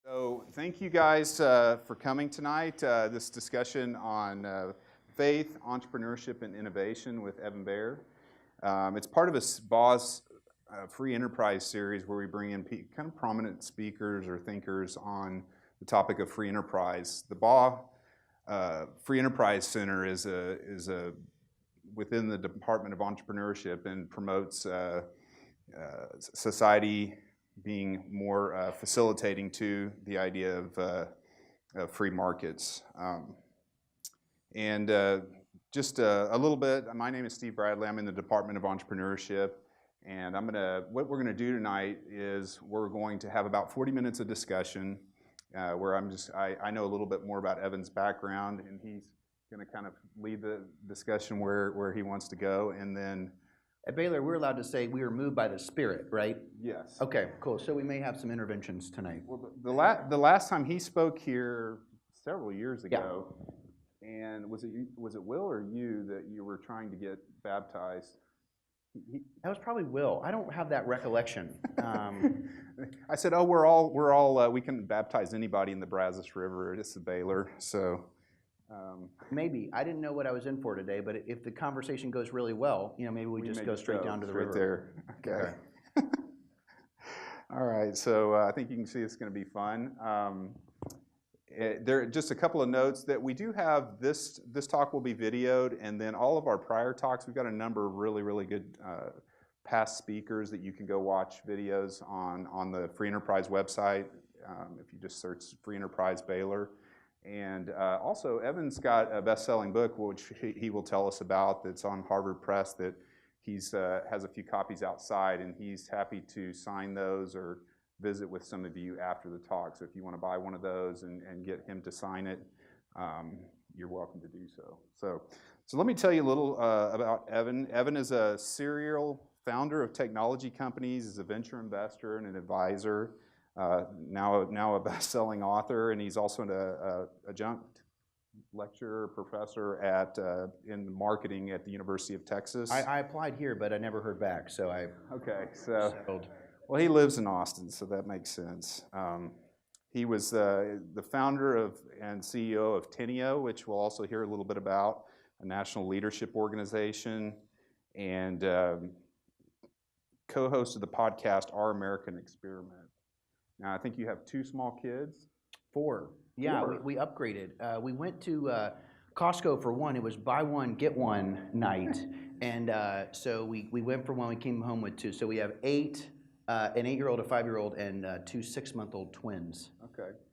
So thank you guys for coming tonight. This discussion on faith, entrepreneurship, and innovation with Evan Baehr. It's part of a Baugh's free enterprise series where we bring in kind of prominent speakers or thinkers on the topic of free enterprise. The Baugh Free Enterprise Center is within the Department of Entrepreneurship and promotes society being more facilitating to the idea of free markets. Just a little bit, my name is Steve Bradley. I'm in the Department of Entrepreneurship, and what we're gonna do tonight is we're going to have about 40 minutes of discussion where I know a little bit more about Evan's background, and he's gonna kind of lead the discussion where he wants to go, and then at Baylor, we're allowed to say we are moved by the Spirit, right? yes. Okay, cool. So we may have some interventions tonight. Well, the last time he spoke here several years ago, and was it Will or you that you were trying to get baptized? That was probably Will. I don't have that recollection. I said, "Oh, we can baptize anybody in the Brazos River. It's a Baylor." So. Maybe. I didn't know what I was in for today, but if the conversation goes really well, maybe we just go straight down to the river. There. Okay. All right. So I think you can see it's going to be fun. There are just a couple of notes that we do have. This talk will be videoed, and then all of our prior talks, we've got a number of really, really good past speakers that you can go watch videos on the Free Enterprise website. If you just search Free Enterprise Baylor. And also, Evan's got a best-selling book, which he will tell us about, that's on Harvard Press, that he's has a few copies outside, and he's happy to sign those or visit with some of you after the talk. So if you want to buy one of those and get him to sign it, you're welcome to do so. So let me tell you a little about Evan. Evan is a serial founder of technology companies, is a venture investor and an advisor. Now a best-selling author, and he's also an adjunct lecturer, professor in marketing at the University of Texas. I applied here, but I never heard back, so I settled. Well, he lives in Austin, so that makes sense. He was the founder and CEO of Teneo, which we'll also hear a little bit about, a national leadership organization, and co-host of the podcast Our American Experiment. Now, I think you have 2 small kids? 4. Yeah, we upgraded. We went to Costco for one. It was buy one, get one night. And so we went for one. We came home with 2. So we have 8, an 8-year-old, a 5-year-old, and 2 6-month-old twins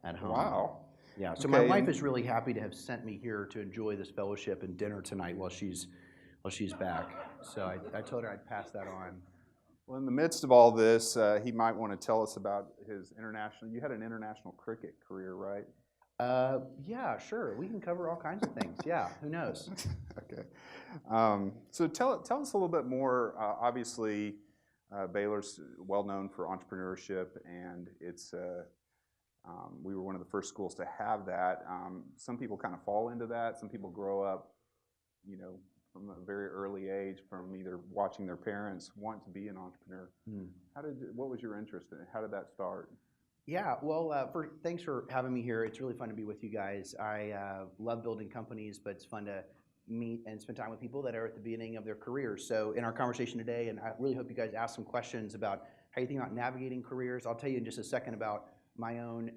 at home. Wow. Yeah, so my wife is really happy to have sent me here to enjoy this fellowship and dinner tonight while she's back. So I told her I'd pass that on. Well, in the midst of all this, he might want to tell us about his you had an international cricket career, right? Yeah, sure. We can cover all kinds of things. Yeah, who knows? Okay. So tell us a little bit more. Obviously, Baylor's well known for entrepreneurship, and we were one of the first schools to have that. Some people kind of fall into that. Some people grow up, from a very early age, from either watching their parents want to be an entrepreneur. What was your interest in it? How did that start? Yeah, well, thanks for having me here. It's really fun to be with you guys. I love building companies, but it's fun to meet and spend time with people that are at the beginning of their careers. So in our conversation today, and I really hope you guys ask some questions about how you think about navigating careers. I'll tell you in just a second about my own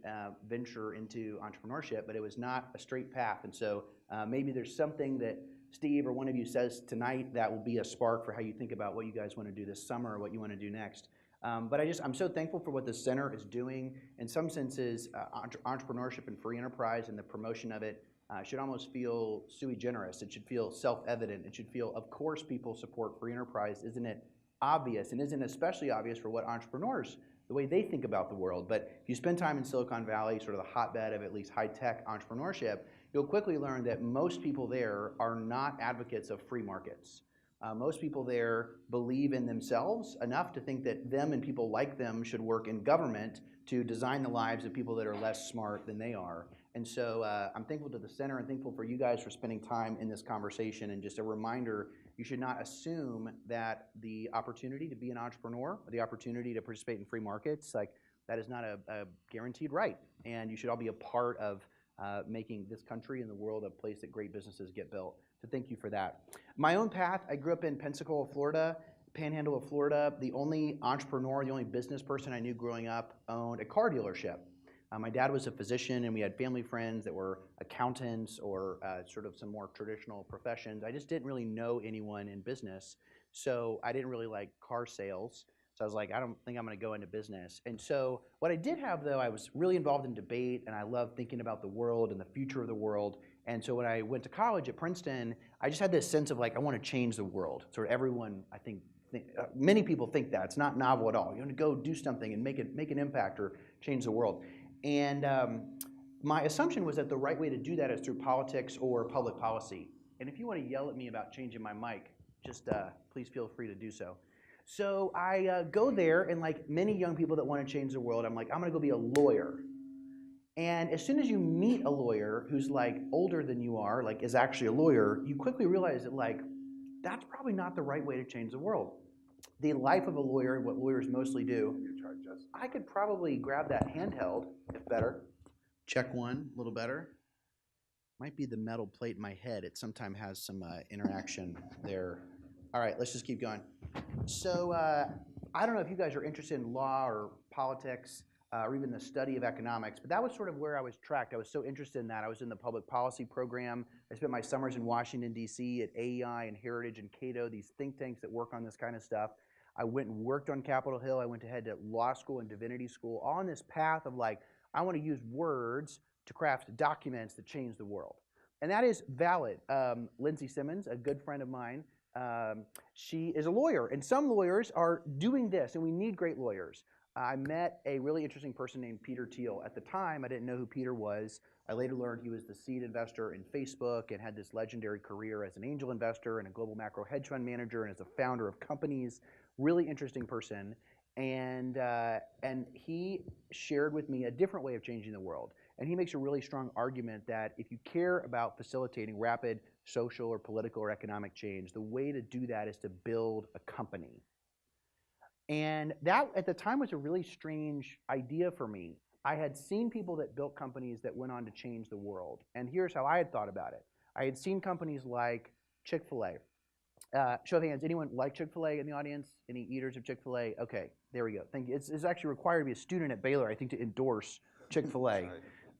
venture into entrepreneurship, but it was not a straight path. And so maybe there's something that Steve or one of you says tonight that will be a spark for how you think about what you guys want to do this summer or what you want to do next. But I'm so thankful for what the center is doing. In some senses, entrepreneurship and free enterprise and the promotion of it should almost feel sui generis. It should feel self-evident. It should feel, of course, people support free enterprise. Isn't it obvious? And isn't it especially obvious for what entrepreneurs, the way they think about the world? But if you spend time in Silicon Valley, sort of the hotbed of at least high-tech entrepreneurship, you'll quickly learn that most people there are not advocates of free markets. Most people there believe in themselves enough to think that them and people like them should work in government to design the lives of people that are less smart than they are. And so I'm thankful to the center and thankful for you guys for spending time in this conversation. And just a reminder, you should not assume that the opportunity to be an entrepreneur, or the opportunity to participate in free markets, like That is not a guaranteed right, and you should all be a part of making this country and the world a place that great businesses get built. So thank you for that. My own path, I grew up in Pensacola, Florida, Panhandle of Florida. The only entrepreneur, the only business person I knew growing up owned a car dealership. My dad was a physician, and we had family friends that were accountants or sort of some more traditional professions. I just didn't really know anyone in business, so I didn't really like car sales. So I was like, I don't think I'm going to go into business. And so what I did have, though, I was really involved in debate, and I loved thinking about the world and the future of the world. And so when I went to college at Princeton, I just had this sense of like, I want to change the world. Sort of everyone, I think many people think that. It's not novel at all. You want to go do something and make an impact or change the world. And my assumption was that the right way to do that is through politics or public policy. And if you want to yell at me about changing my mic, just please feel free to do so. So I go there, and like many young people that want to change the world, I'm like, I'm going to go be a lawyer. And as soon as you meet a lawyer who's like older than you are, like is actually a lawyer, you quickly realize that like, that's probably not the right way to change the world. The life of a lawyer, what lawyers mostly do, I could probably grab that handheld, if better. Check one, a little better. Might be the metal plate in my head. It sometimes has some interaction there. All right, let's just keep going. So I don't know if you guys are interested in law or politics or even the study of economics, but that was sort of where I was tracked. I was so interested in that. I was in the public policy program. I spent my summers in Washington, D.C. at AEI and Heritage and Cato, these think tanks that work on this kind of stuff. I went and worked on Capitol Hill. I went ahead to law school and divinity school, all on this path of like, I want to use words to craft documents that change the world. And that is valid. Lindsay Simmons, a good friend of mine, she is a lawyer, and some lawyers are doing this, and we need great lawyers. I met a really interesting person named Peter Thiel. At the time, I didn't know who Peter was. I later learned he was the seed investor in Facebook and had this legendary career as an angel investor and a global macro hedge fund manager and as a founder of companies. Really interesting person. And he shared with me a different way of changing the world. And he makes a really strong argument that if you care about facilitating rapid social or political or economic change, the way to do that is to build a company. And that, at the time, was a really strange idea for me. I had seen people that built companies that went on to change the world. And here's how I had thought about it. I had seen companies like Chick-fil-A. Show of hands, anyone like Chick-fil-A in the audience? Any eaters of Chick-fil-A? Okay, there we go. Thank you. It's actually required to be a student at Baylor, I think, to endorse Chick-fil-A.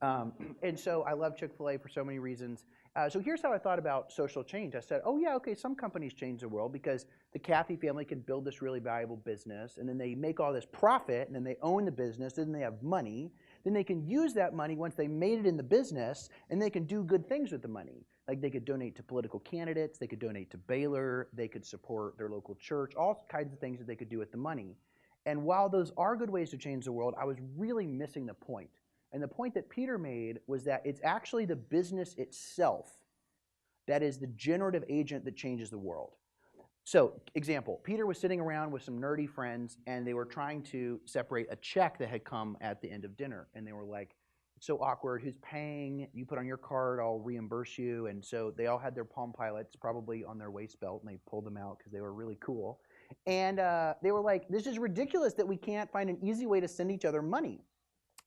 And so I love Chick-fil-A for so many reasons. So here's how I thought about social change. I said, oh yeah, okay, some companies change the world because the Cathy family can build this really valuable business, and then they make all this profit, and then they own the business, and then they have money. Then they can use that money once they made it in the business, and they can do good things with the money. Like they could donate to political candidates, they could donate to Baylor, they could support their local church, all kinds of things that they could do with the money. And while those are good ways to change the world, I was really missing the point. And the point that Peter made was that it's actually the business itself that is the generative agent that changes the world. So, example, Peter was sitting around with some nerdy friends, and they were trying to separate a check that had come at the end of dinner. And they were like, it's so awkward, who's paying? You put on your card, I'll reimburse you. And so they all had their Palm Pilots probably on their waist belt, and they pulled them out because they were really cool. And they were like, this is ridiculous that we can't find an easy way to send each other money.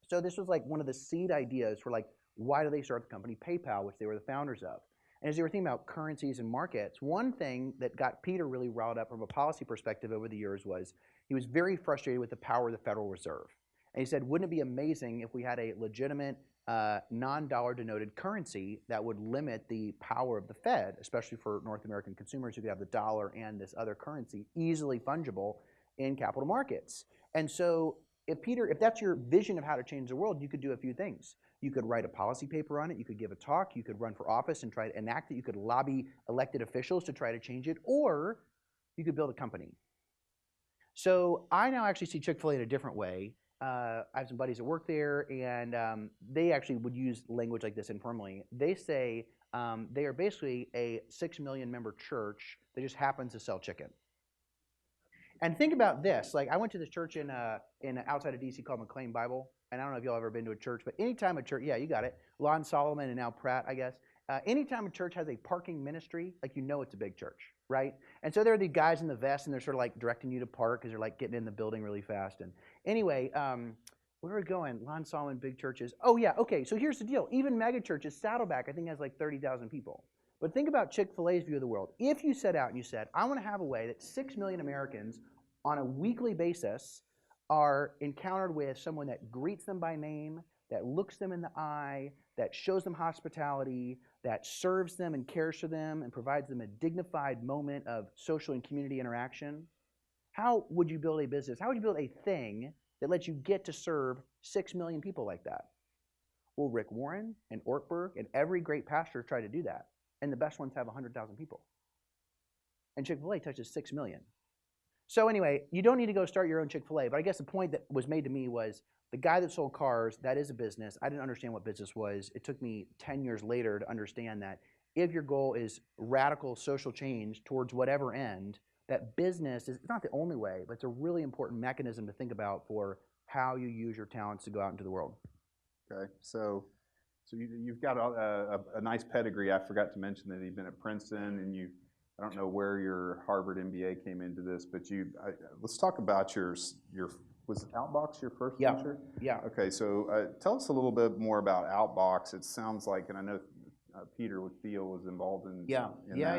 So this was like one of the seed ideas for like, why do they start the company PayPal, which they were the founders of. And as they were thinking about currencies and markets, one thing that got Peter really riled up from a policy perspective over the years was he was very frustrated with the power of the Federal Reserve. And he said, wouldn't it be amazing if we had a legitimate non-dollar denoted currency that would limit the power of the Fed, especially for North American consumers who could have the dollar and this other currency easily fungible in capital markets. And so if that's your vision of how to change the world, you could do a few things. You could write a policy paper on it, you could give a talk, you could run for office and try to enact it, you could lobby elected officials to try to change it, or you could build a company. So I now actually see Chick-fil-A in a different way. I have some buddies that work there, and they actually would use language like this informally. They say they are basically a 6 million member church that just happens to sell chicken. And think about this, like I went to this church in outside of DC called McLean Bible, and I don't know if y'all ever been to a church, but anytime a church, yeah, you got it, Lon Solomon and now Pratt, I guess, anytime a church has a parking ministry, like you know it's a big church, right? And so there are these guys in the vest, and they're sort of like directing you to park because they're like getting in the building really fast. And anyway, Where are we going? Lon Solomon, big churches. Oh yeah, okay. So here's the deal. Even mega churches, Saddleback, I think has like 30,000 people. But think about Chick-fil-A's view of the world. If you set out and you said, I want to have a way that 6 million Americans on a weekly basis are encountered with someone that greets them by name, that looks them in the eye, that shows them hospitality, that serves them and cares for them and provides them a dignified moment of social and community interaction, how would you build a business? How would you build a thing that lets you get to serve 6 million people like that? Well, Rick Warren and Ortberg and every great pastor try to do that. And the best ones have 100,000 people. And Chick-fil-A touches 6 million. So anyway, you don't need to go start your own Chick-fil-A, but I guess the point that was made to me was the guy that sold cars, that is a business. I didn't understand what business was. It took me 10 years later to understand that if your goal is radical social change towards whatever end, that business is not the only way, but it's a really important mechanism to think about for how you use your talents to go out into the world. Okay, so you've got a nice pedigree. I forgot to mention that you've been at Princeton, and I don't know where your Harvard MBA came into this, but let's talk about your was Outbox your first venture? Yeah. Okay, so tell us a little bit more about Outbox. It sounds like, and I know Peter with Theo was involved in that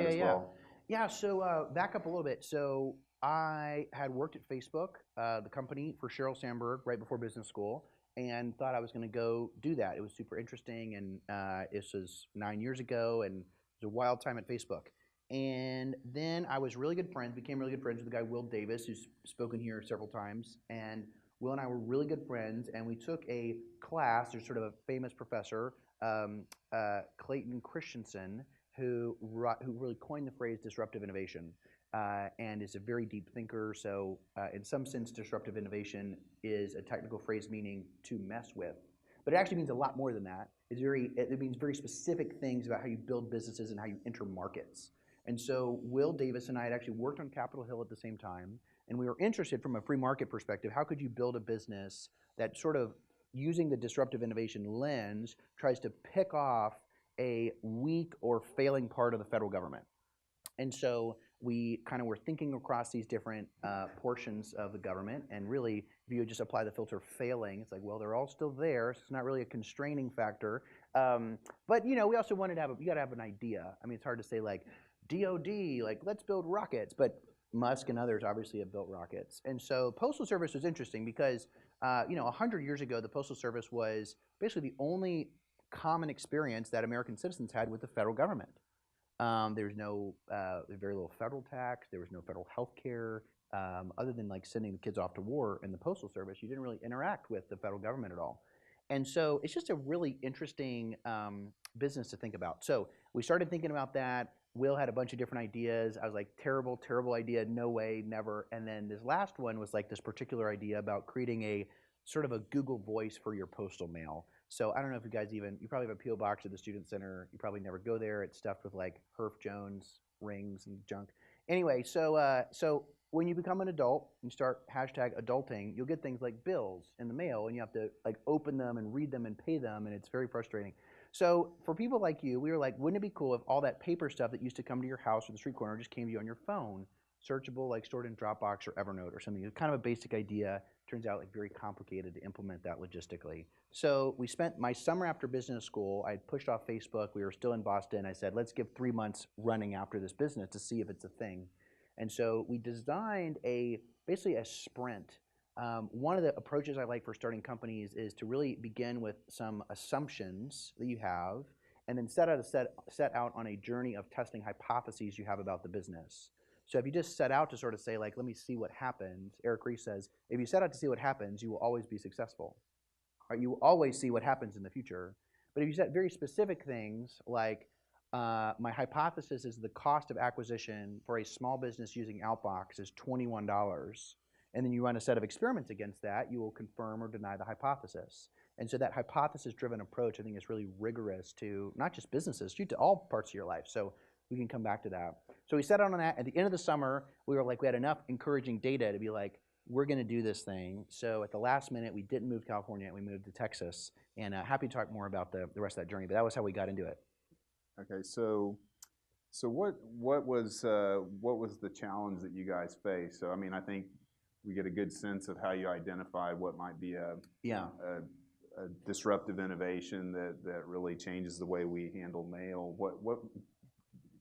as well. Yeah, so back up a little bit. So I had worked at Facebook, the company, for Sheryl Sandberg right before business school, and thought I was going to go do that. It was super interesting, and this was 9 years ago, and it was a wild time at Facebook. And then I was became really good friends with the guy Will Davis, who's spoken here several times. And Will and I were really good friends, and we took a class. There's sort of a famous professor, Clayton Christensen, who really coined the phrase disruptive innovation, and is a very deep thinker. So in some sense, disruptive innovation is a technical phrase meaning to mess with. But it actually means a lot more than that. It means very specific things about how you build businesses and how you enter markets. And so Will Davis and I had actually worked on Capitol Hill at the same time, and we were interested from a free market perspective, how could you build a business that sort of, using the disruptive innovation lens, tries to pick off a weak or failing part of the federal government. And so we kind of were thinking across these different portions of the government, and really, if you just apply the filter failing, it's like, well, they're all still there, so it's not really a constraining factor. But we also wanted to you got to have an idea. I mean, it's hard to say like, DOD, like let's build rockets, but Musk and others obviously have built rockets. And so Postal Service was interesting because 100 years ago, the Postal Service was basically the only common experience that American citizens had with the federal government. There was very little federal tax. There was no federal health care. Other than like sending the kids off to war in the Postal Service, you didn't really interact with the federal government at all. And so it's just a really interesting business to think about. So we started thinking about that. Will had a bunch of different ideas. I was like, terrible, terrible idea, no way, never. And then this last one was like this particular idea about creating a sort of a Google Voice for your postal mail. So I don't know if you probably have a P.O. box at the Student Center. You probably never go there. It's stuffed with like Herf Jones rings and junk. Anyway, so when you become an adult, you start #adulting, you'll get things like bills in the mail, and you have to like open them and read them and pay them, and it's very frustrating. So for people like you, we were like, wouldn't it be cool if all that paper stuff that used to come to your house or the street corner just came to you on your phone, searchable, like stored in Dropbox or Evernote or something? It's kind of a basic idea. Turns out like very complicated to implement that logistically. So we spent my summer after business school. I had pushed off Facebook. We were still in Boston. I said, let's give 3 months running after this business to see if it's a thing. And so we designed basically a sprint. One of the approaches I like for starting companies is to really begin with some assumptions that you have, and then set out on a journey of testing hypotheses you have about the business. So if you just set out to sort of say, like, let me see what happens, Eric Ries says, if you set out to see what happens, you will always be successful. Right? You will always see what happens in the future. But if you set very specific things, like my hypothesis is the cost of acquisition for a small business using Outbox is $21, and then you run a set of experiments against that, you will confirm or deny the hypothesis. And so that hypothesis-driven approach, I think, is really rigorous to not just businesses, to all parts of your life. So we can come back to that. So we set out on that. At the end of the summer, we had enough encouraging data to be like, we're going to do this thing. So at the last minute, we didn't move to California, we moved to Texas. And happy to talk more about the rest of that journey, but that was how we got into it. Okay, so what was the challenge that you guys faced? So I mean, I think we get a good sense of how you identify what might be a Yeah. disruptive innovation that really changes the way we handle mail. What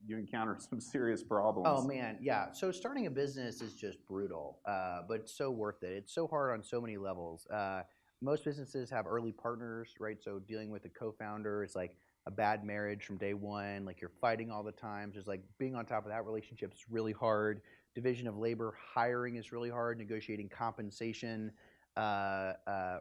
you encounter some serious problems. Oh man, yeah. So starting a business is just brutal, but it's so worth it. It's so hard on so many levels. Most businesses have early partners, right? So dealing with a co-founder is like a bad marriage from day one. Like you're fighting all the time. Just like being on top of that relationship is really hard. Division of labor, hiring is really hard. Negotiating compensation,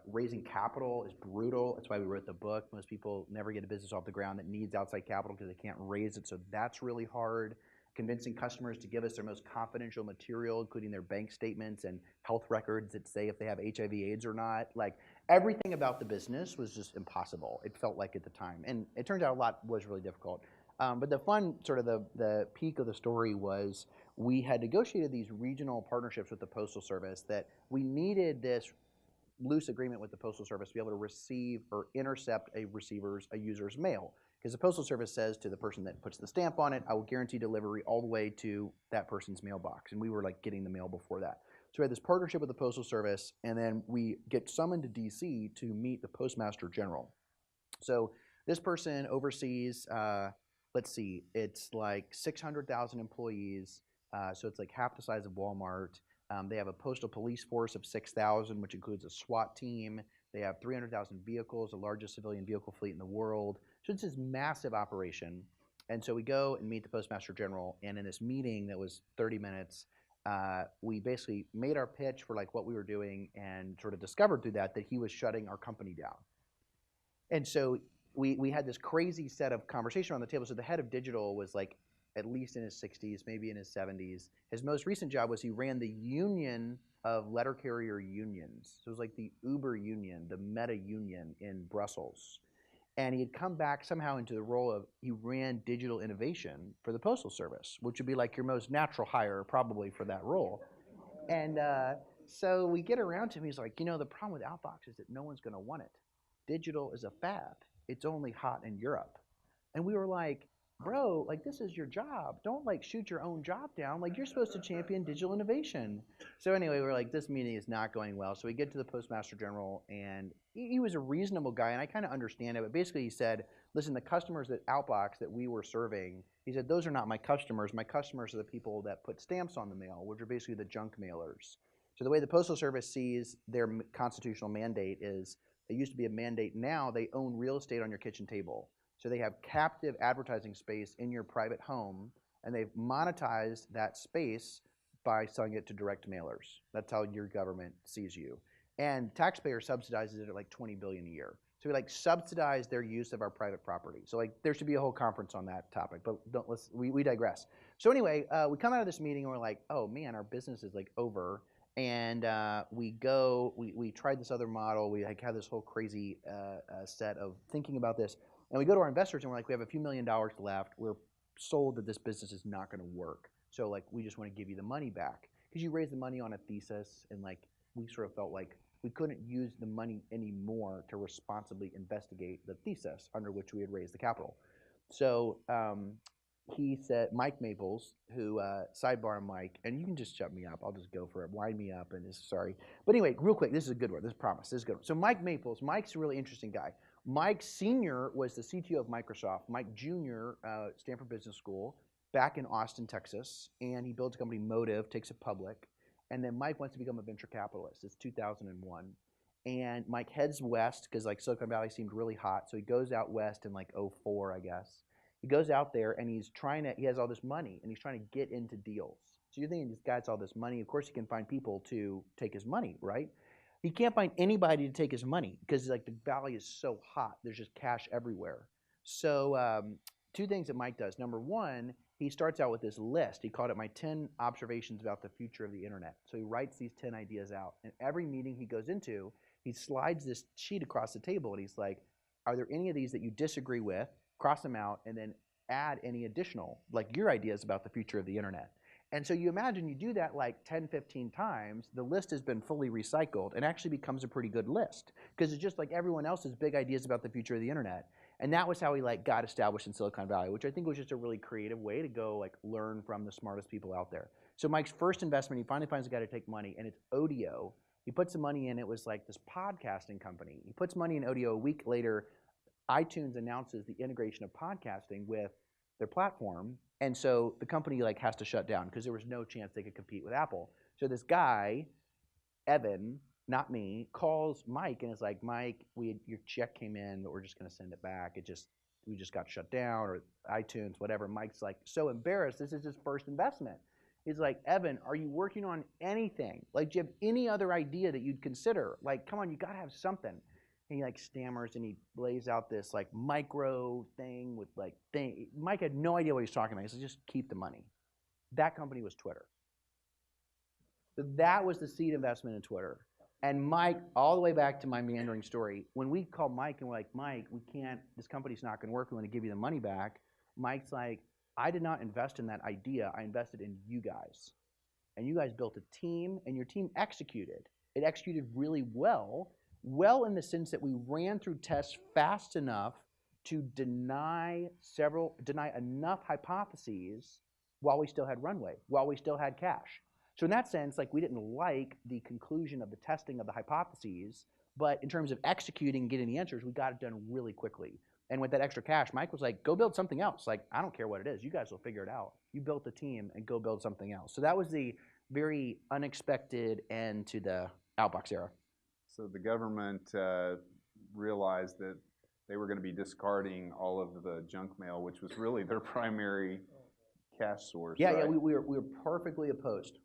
raising capital is brutal. That's why we wrote the book. Most people never get a business off the ground that needs outside capital because they can't raise it. So that's really hard. Convincing customers to give us their most confidential material, including their bank statements and health records that say if they have HIV/AIDS or not. Like everything about the business was just impossible. It felt like at the time, and it turns out a lot was really difficult. But the fun, sort of the peak of the story was we had negotiated these regional partnerships with the Postal Service that we needed this loose agreement with the Postal Service to be able to receive or intercept a user's mail. Because the Postal Service says to the person that puts the stamp on it, I will guarantee delivery all the way to that person's mailbox. And we were like getting the mail before that. So we had this partnership with the Postal Service, and then we get summoned to DC to meet the Postmaster General. So this person oversees, let's see, it's like 600,000 employees. So it's like half the size of Walmart. They have a postal police force of 6,000, which includes a SWAT team. They have 300,000 vehicles, the largest civilian vehicle fleet in the world. So it's this massive operation. And so we go and meet the Postmaster General. And in this meeting that was 30 minutes, we basically made our pitch for like what we were doing and sort of discovered through that he was shutting our company down. And so we had this crazy set of conversation on the table. So the head of digital was like at least in his 60s, maybe in his 70s. His most recent job was he ran the union of letter carrier unions. So it was like the Uber union, the Meta union in Brussels. And he had come back somehow into the role of, he ran digital innovation for the Postal Service, which would be like your most natural hire probably for that role. And so we get around to him, he's like, the problem with Outbox is that no one's gonna want it. Digital is a fad. It's only hot in Europe. And we were like, bro, like this is your job. Don't like shoot your own job down. Like you're supposed to champion digital innovation. So anyway, we're like, this meeting is not going well. So we get to the Postmaster General, and he was a reasonable guy, and I kind of understand it. But basically, he said, listen, the customers at Outbox that we were serving, he said, those are not my customers. My customers are the people that put stamps on the mail, which are basically the junk mailers. So the way the Postal Service sees their constitutional mandate is, it used to be a mandate. Now they own real estate on your kitchen table. So they have captive advertising space in your private home, and they've monetized that space by selling it to direct mailers. That's how your government sees you. And taxpayer subsidizes it at like $20 billion a year. So we like subsidize their use of our private property. So like there should be a whole conference on that topic, but we digress. So anyway, we come out of this meeting and we're like, oh man, our business is like over. And we tried this other model. We like had this whole crazy set of thinking about this. And we go to our investors and we're like, we have a few $1 million left. We're sold that this business is not going to work. So like, we just want to give you the money back. Because you raised the money on a thesis, and like, we sort of felt like we couldn't use the money anymore to responsibly investigate the thesis under which we had raised the capital. So he said, Mike Maples, who, sidebar Mike, and you can just shut me up. I'll just go for it. Wind me up and sorry. But anyway, real quick, this is a good one. This is promise. This is a good one. So Mike Maples, Mike's a really interesting guy. Mike Sr. was the CTO of Microsoft. Mike Jr., Stanford Business School, back in Austin, Texas. And he builds a company, Motive, takes it public. And then Mike wants to become a venture capitalist. It's 2001. And Mike heads west because like Silicon Valley seemed really hot. So he goes out west in like 04, I guess. He goes out there and he has all this money and he's trying to get into deals. So you're thinking this guy's all this money. Of course he can find people to take his money, right? He can't find anybody to take his money because like the valley is so hot. There's just cash everywhere. So two things that Mike does. Number one, he starts out with this list. He called it my 10 observations about the future of the internet. So he writes these 10 ideas out. And every meeting he goes into, he slides this sheet across the table and he's like, are there any of these that you disagree with? Cross them out and then add any additional, like your ideas about the future of the internet. And so you imagine you do that like 10, 15 times, the list has been fully recycled and actually becomes a pretty good list because it's just like everyone else's big ideas about the future of the internet. And that was how he like got established in Silicon Valley, which I think was just a really creative way to go like learn from the smartest people out there. So Mike's first investment, he finally finds a guy to take money, and it's Odeo. He puts the money in. It was like this podcasting company. He puts money in Odeo. A week later, iTunes announces the integration of podcasting with their platform, and so the company like has to shut down because there was no chance they could compete with Apple. So this guy, Evan, not me, calls Mike and is like, Mike, your check came in, but we're just going to send it back. We just got shut down, or iTunes, whatever. Mike's like so embarrassed. This is his first investment. He's like, Evan, are you working on anything? Like, do you have any other idea that you'd consider? Like, come on, you got to have something. And he like stammers and he lays out this like micro thing with like thing. Mike had no idea what he was talking about. He said, just keep the money. That company was Twitter. So that was the seed investment in Twitter. And Mike, all the way back to my meandering story, when we called Mike and we're like, Mike, we can't, this company's not gonna work, we wanna give you the money back. Mike's like, I did not invest in that idea, I invested in you guys. And you guys built a team, and your team executed. It executed really well in the sense that we ran through tests fast enough to deny enough hypotheses while we still had runway, while we still had cash. So in that sense, like, we didn't like the conclusion of the testing of the hypotheses, but in terms of executing and getting the answers, we got it done really quickly. And with that extra cash, Mike was like, go build something else. Like, I don't care what it is. You guys will figure it out. You built the team, and go build something else. So that was the very unexpected end to the Outbox era. So the government realized that they were going to be discarding all of the junk mail, which was really their primary cash source. Yeah, right? yeah, we were perfectly opposed.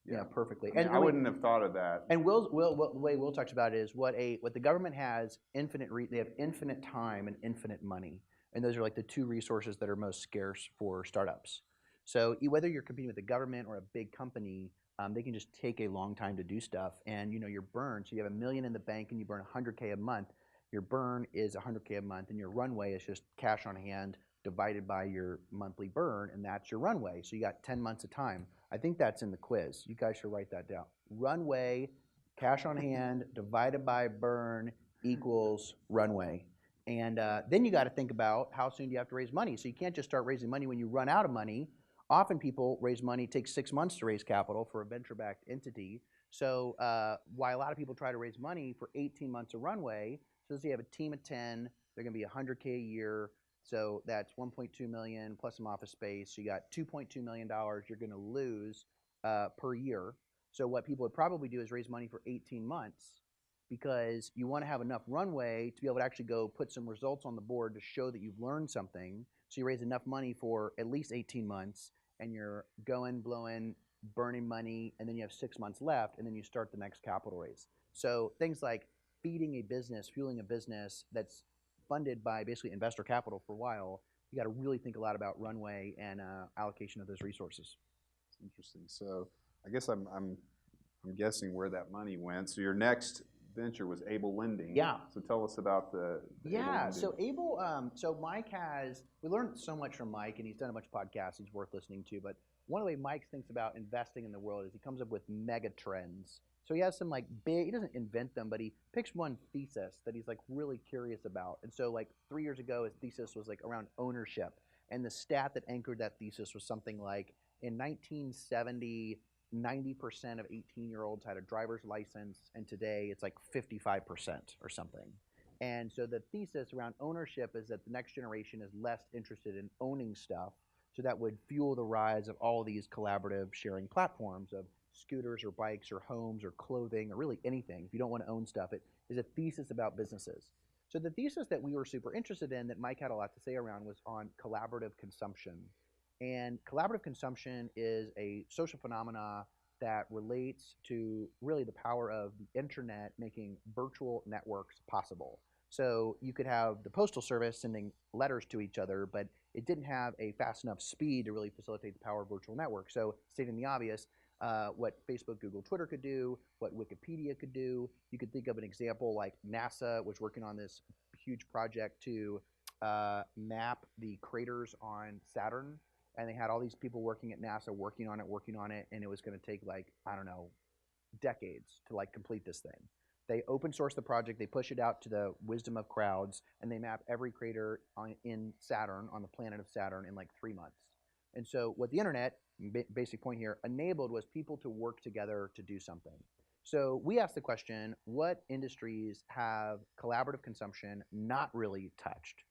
Yeah, perfectly. I mean, I wouldn't have thought of that. And the way Will talks about it is what the government has they have infinite time and infinite money, and those are like the two resources that are most scarce for startups. So whether you're competing with the government or a big company, they can just take a long time to do stuff, and your burn. So you have $1 million in the bank and you burn $100K a month. Your burn is $100K a month, and your runway is just cash on hand divided by your monthly burn, and that's your runway. So you got 10 months of time. I think that's in the quiz. You guys should write that down. Runway, cash on hand, divided by burn equals runway. And then you got to think about how soon do you have to raise money. So you can't just start raising money when you run out of money. Often people raise money, it takes 6 months to raise capital for a venture-backed entity. So while a lot of people try to raise money for 18 months of runway, so let's say you have a team of 10, they're going to be $100K a year. So that's 1.2 million plus some office space. So you got $2.2 million you're going to lose per year. So what people would probably do is raise money for 18 months because you want to have enough runway to be able to actually go put some results on the board to show that you've learned something. So you raise enough money for at least 18 months, and you're going, blowing, burning money, and then you have 6 months left, and then you start the next capital raise. So things like feeding a business, fueling a business that's funded by basically investor capital for a while, you got to really think a lot about runway and allocation of those resources. It's interesting. So I guess I'm guessing where that money went. So your next venture was Able Lending. Yeah. So tell us about the yeah. Able So Able, so Mike we learned so much from Mike, and he's done a bunch of podcasts he's worth listening to. But one of the way Mike thinks about investing in the world is he comes up with megatrends. So he has some like he doesn't invent them, but he picks one thesis that he's like really curious about. And so like 3 years ago, his thesis was like around ownership. And the stat that anchored that thesis was something like in 1970, 90% of 18-year-olds had a driver's license, and today it's like 55% or something. And so the thesis around ownership is that the next generation is less interested in owning stuff. So that would fuel the rise of all of these collaborative sharing platforms of scooters or bikes or homes or clothing or really anything. If you don't want to own stuff, it is a thesis about businesses. So the thesis that we were super interested in that Mike had a lot to say around was on collaborative consumption. And collaborative consumption is a social phenomena that relates to really the power of the internet making virtual networks possible. So you could have the Postal Service sending letters to each other, but it didn't have a fast enough speed to really facilitate the power of virtual networks. So stating the obvious, what Facebook, Google, Twitter could do, what Wikipedia could do. You could think of an example like NASA was working on this huge project to map the craters on Saturn, and they had all these people working at NASA working on it, and it was going to take like, I don't know, decades to like complete this thing. They open source the project, they push it out to the wisdom of crowds, and they map every crater in Saturn, on the planet of Saturn, in like 3 months. And so what the internet basic point here, enabled was people to work together to do something. So we asked the question, what industries have collaborative consumption not really touched?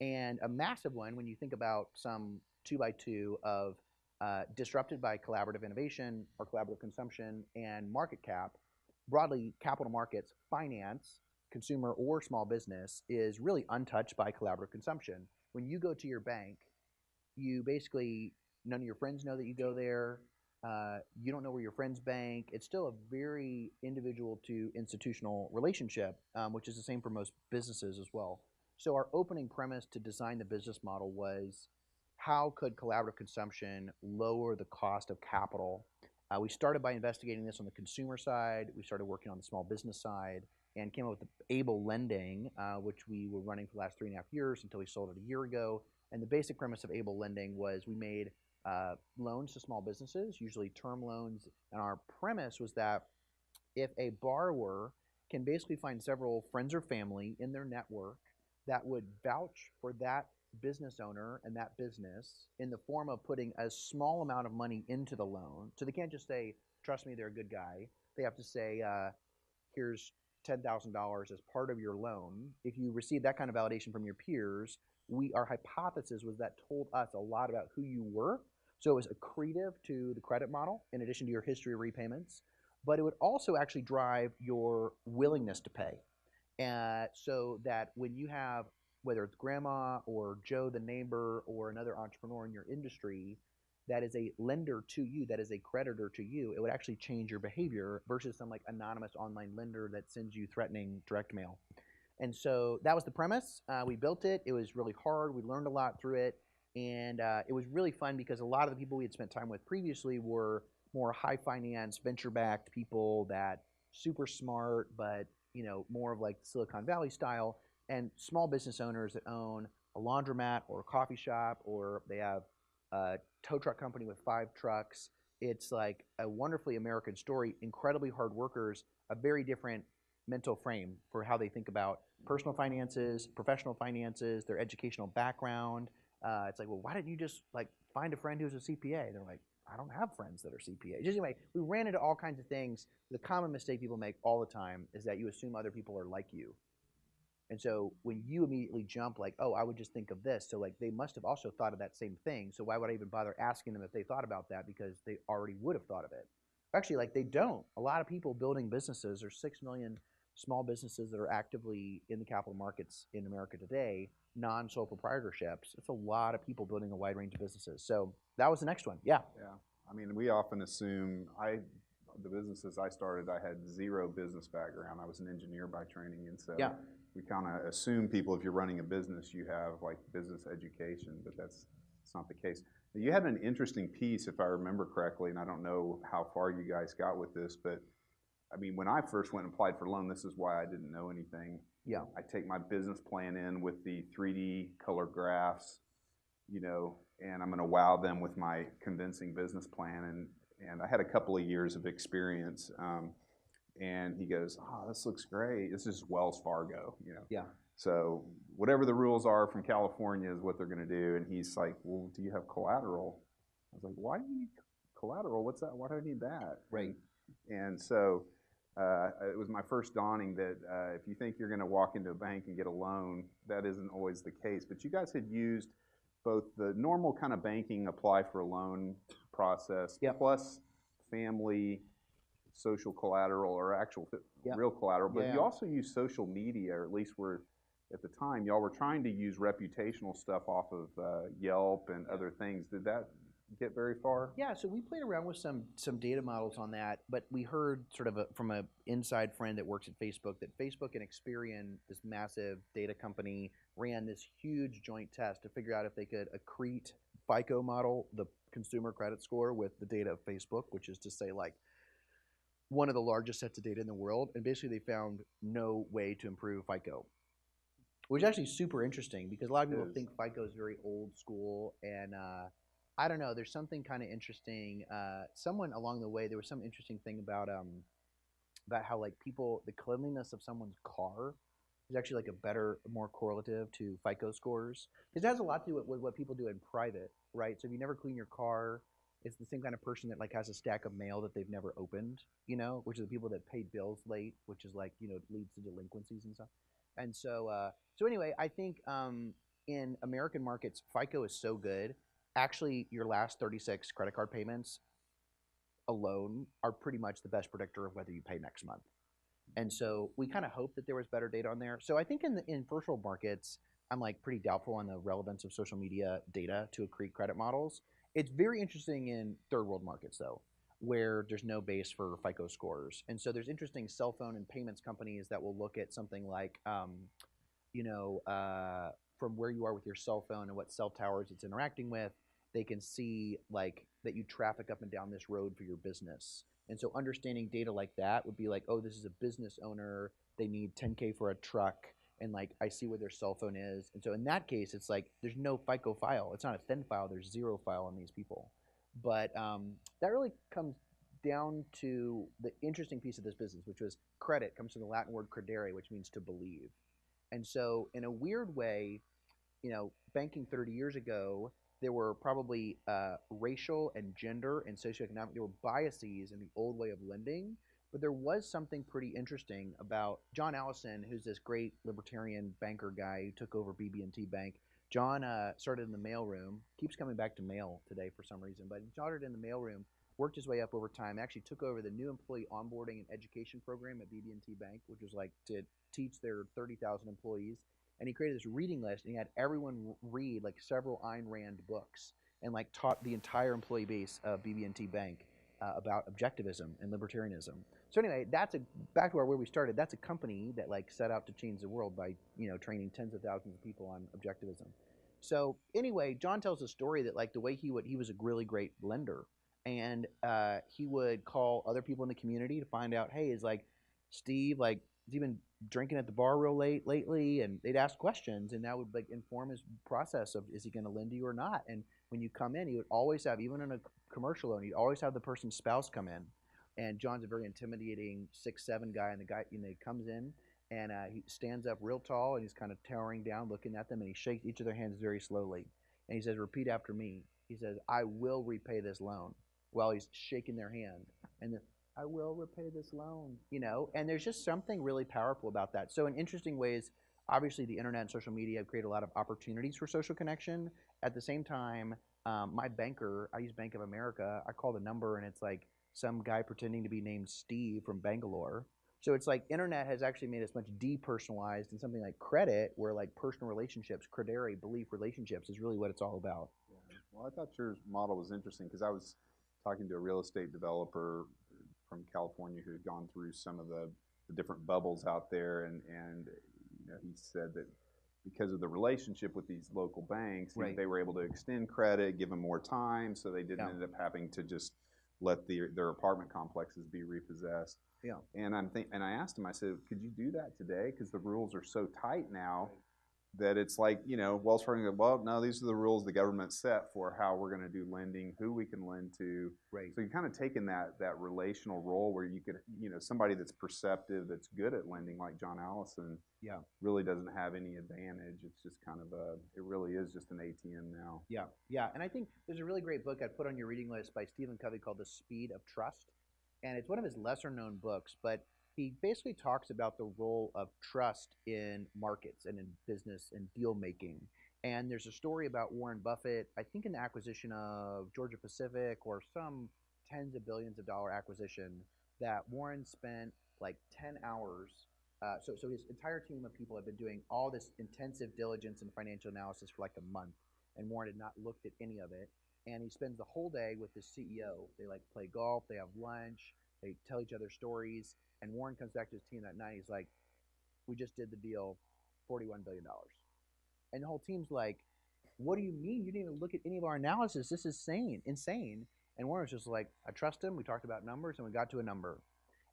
And a massive one, when you think about some 2x2 of disrupted by collaborative innovation or collaborative consumption and market cap, broadly capital markets, finance, consumer or small business is really untouched by collaborative consumption. When you go to your bank, you basically, none of your friends know that you go there. You don't know where your friends bank. It's still a very individual to institutional relationship, which is the same for most businesses as well. So our opening premise to design the business model was, how could collaborative consumption lower the cost of capital? We started by investigating this on the consumer side. We started working on the small business side and came up with the Able Lending, which we were running for the last 3.5 years until we sold it a year ago. And the basic premise of Able Lending was we made loans to small businesses, usually term loans. And our premise was that if a borrower can basically find several friends or family in their network that would vouch for that business owner and that business in the form of putting a small amount of money into the loan. So they can't just say, trust me, they're a good guy. They have to say, here's $10,000 as part of your loan. If you receive that kind of validation from your peers, our hypothesis was that told us a lot about who you were. So it was accretive to the credit model in addition to your history of repayments, but it would also actually drive your willingness to pay. So that when you have, whether it's grandma or Joe the neighbor or another entrepreneur in your industry that is a lender to you, that is a creditor to you, it would actually change your behavior versus some like anonymous online lender that sends you threatening direct mail. And so that was the premise. We built it. It was really hard. We learned a lot through it. And it was really fun because a lot of the people we had spent time with previously were more high finance, venture-backed people that super smart, but more of like Silicon Valley style, and small business owners that own a laundromat or a coffee shop, or they have a tow truck company with 5 trucks. It's like a wonderfully American story, incredibly hard workers, a very different mental frame for how they think about personal finances, professional finances, their educational background. It's like, well, why didn't you just like find a friend who's a CPA? They're like, I don't have friends that are CPAs. Just anyway, we ran into all kinds of things. The common mistake people make all the time is that you assume other people are like you. And so when you immediately jump like, oh, I would just think of this. So like they must have also thought of that same thing. So why would I even bother asking them if they thought about that? Because they already would have thought of it. Actually, like they don't. A lot of people building businesses, there's 6 million small businesses that are actively in the capital markets in America today, non-sole proprietorships. It's a lot of people building a wide range of businesses. So that was the next one. Yeah. Yeah. I mean, we often assume the businesses I started, I had zero business background. I was an engineer by training, and so we kind of assume people, if you're running a business, you have like business education, but that's not the case. You had an interesting piece, if I remember correctly, and I don't know how far you guys got with this, but I mean, when I first went and applied for a loan, this is why I didn't know anything. Yeah. I take my business plan in with the 3D color graphs, and I'm going to wow them with my convincing business plan. And I had a couple of years of experience. And he goes, oh, this looks great. This is Wells Fargo, Yeah. So whatever the rules are from California is what they're going to do. And he's like, well, do you have collateral? I was like, why do you need collateral? What's that? Why do I need that? Right. And so it was my first dawning that if you think you're going to walk into a bank and get a loan, that isn't always the case. But you guys had used both the normal kind of banking apply for a loan process plus family social collateral or actual real collateral. But you also use social media, or at least at the time, y'all were trying to use reputational stuff off of Yelp and other things. Did that get very far? Yeah, so we played around with some data models on that, but we heard sort of from an inside friend that works at Facebook that Facebook and Experian, this massive data company, ran this huge joint test to figure out if they could accrete FICO model, the consumer credit score, with the data of Facebook, which is to say like one of the largest sets of data in the world. And basically they found no way to improve FICO, which is actually super interesting because a lot of people think FICO is very old school, and I don't know, there's something kind of interesting. Someone along the way, there was some interesting thing about how like the cleanliness of someone's car is actually like a better, more correlative to FICO scores. Because it has a lot to do with what people do in private, right? So if you never clean your car, It's the same kind of person that like has a stack of mail that they've never opened, which are the people that pay bills late, which is like, leads to delinquencies and stuff. And so anyway, I think in American markets, FICO is so good. Actually, your last 36 credit card payments alone are pretty much the best predictor of whether you pay next month. And so we kind of hope that there was better data on there. So I think in first world markets, I'm like pretty doubtful on the relevance of social media data to accrete credit models. It's very interesting in third world markets though, where there's no base for FICO scores. And so there's interesting cell phone and payments companies that will look at something like, from where you are with your cell phone and what cell towers it's interacting with. They can see like that you traffic up and down this road for your business. And so understanding data like that would be like, oh, this is a business owner. They need 10K for a truck. And like, I see where their cell phone is. And so in that case, it's like, there's no FICO file. It's not a thin file. There's zero file on these people. But that really comes down to the interesting piece of this business, which was credit comes from the Latin word credere, which means to believe. And so in a weird way, banking 30 years ago, there were probably racial and gender and socioeconomic, there were biases in the old way of lending, but there was something pretty interesting about John Allison, who's this great libertarian banker guy who took over BB&T Bank. John started in the mailroom, keeps coming back to mail today for some reason, but he started in the mailroom, worked his way up over time, actually took over the new employee onboarding and education program at BB&T Bank, which was like to teach their 30,000 employees. And he created this reading list, and he had everyone read like several Ayn Rand books, and like taught the entire employee base of BB&T Bank about objectivism and libertarianism. So anyway, back to where we started. That's a company that like set out to change the world by training tens of thousands of people on objectivism. So anyway, John tells a story that like the way he was a really great lender, and he would call other people in the community to find out, hey, is like Steve like has he been drinking at the bar real late lately? And they'd ask questions, and that would like inform his process of is he going to lend to you or not. And when you come in, he would always have, even in a commercial loan, he'd always have the person's spouse come in. And John's a very intimidating 6'7" guy, and the guy he comes in and he stands up real tall and he's kind of towering down, looking at them, and he shakes each of their hands very slowly. And he says, "Repeat after me." He says, "I will repay this loan," while he's shaking their hand. And I will repay this loan, and there's just something really powerful about that. So in interesting ways, obviously the internet and social media have created a lot of opportunities for social connection. At the same time, my banker, I use Bank of America, I call the number and it's like some guy pretending to be named Steve from Bangalore. So it's like internet has actually made us much depersonalized, and something like credit, where like personal relationships, credere, belief relationships, is really what it's all about. Yeah. Well, I thought your model was interesting because I was talking to a real estate developer from California who had gone through some of the different bubbles out there, and he said that because of the relationship with these local banks, Right. they were able to extend credit, give them more time, so they didn't end up having to just let their apartment complexes be repossessed. Yeah. And I asked him, I said, could you do that today? Because the rules are so tight now that it's like, Wells Fargo, well, no, these are the rules the government set for how we're going to do lending, who we can lend to. Right. So you're kind of taking that relational role where you could, somebody that's perceptive, that's good at lending, like John Allison, Yeah. really doesn't have any advantage. It's just kind of it really is just an ATM now. Yeah, yeah, and I think there's a really great book I'd put on your reading list by Stephen Covey called The Speed of Trust, and it's one of his lesser known books, but he basically talks about the role of trust in markets and in business and deal making. And there's a story about Warren Buffett, I think in the acquisition of Georgia Pacific or some tens of billions of dollar acquisition, that Warren spent like 10 hours. So his entire team of people have been doing all this intensive diligence and financial analysis for like a month, and Warren had not looked at any of it. And he spends the whole day with the CEO. They like play golf, they have lunch, they tell each other stories. And Warren comes back to his team that night. He's like, "We just did the deal, $41 billion. And the whole team's like, "What do you mean? You didn't even look at any of our analysis. This is insane." And Warren's just like, "I trust him. We talked about numbers, and we got to a number."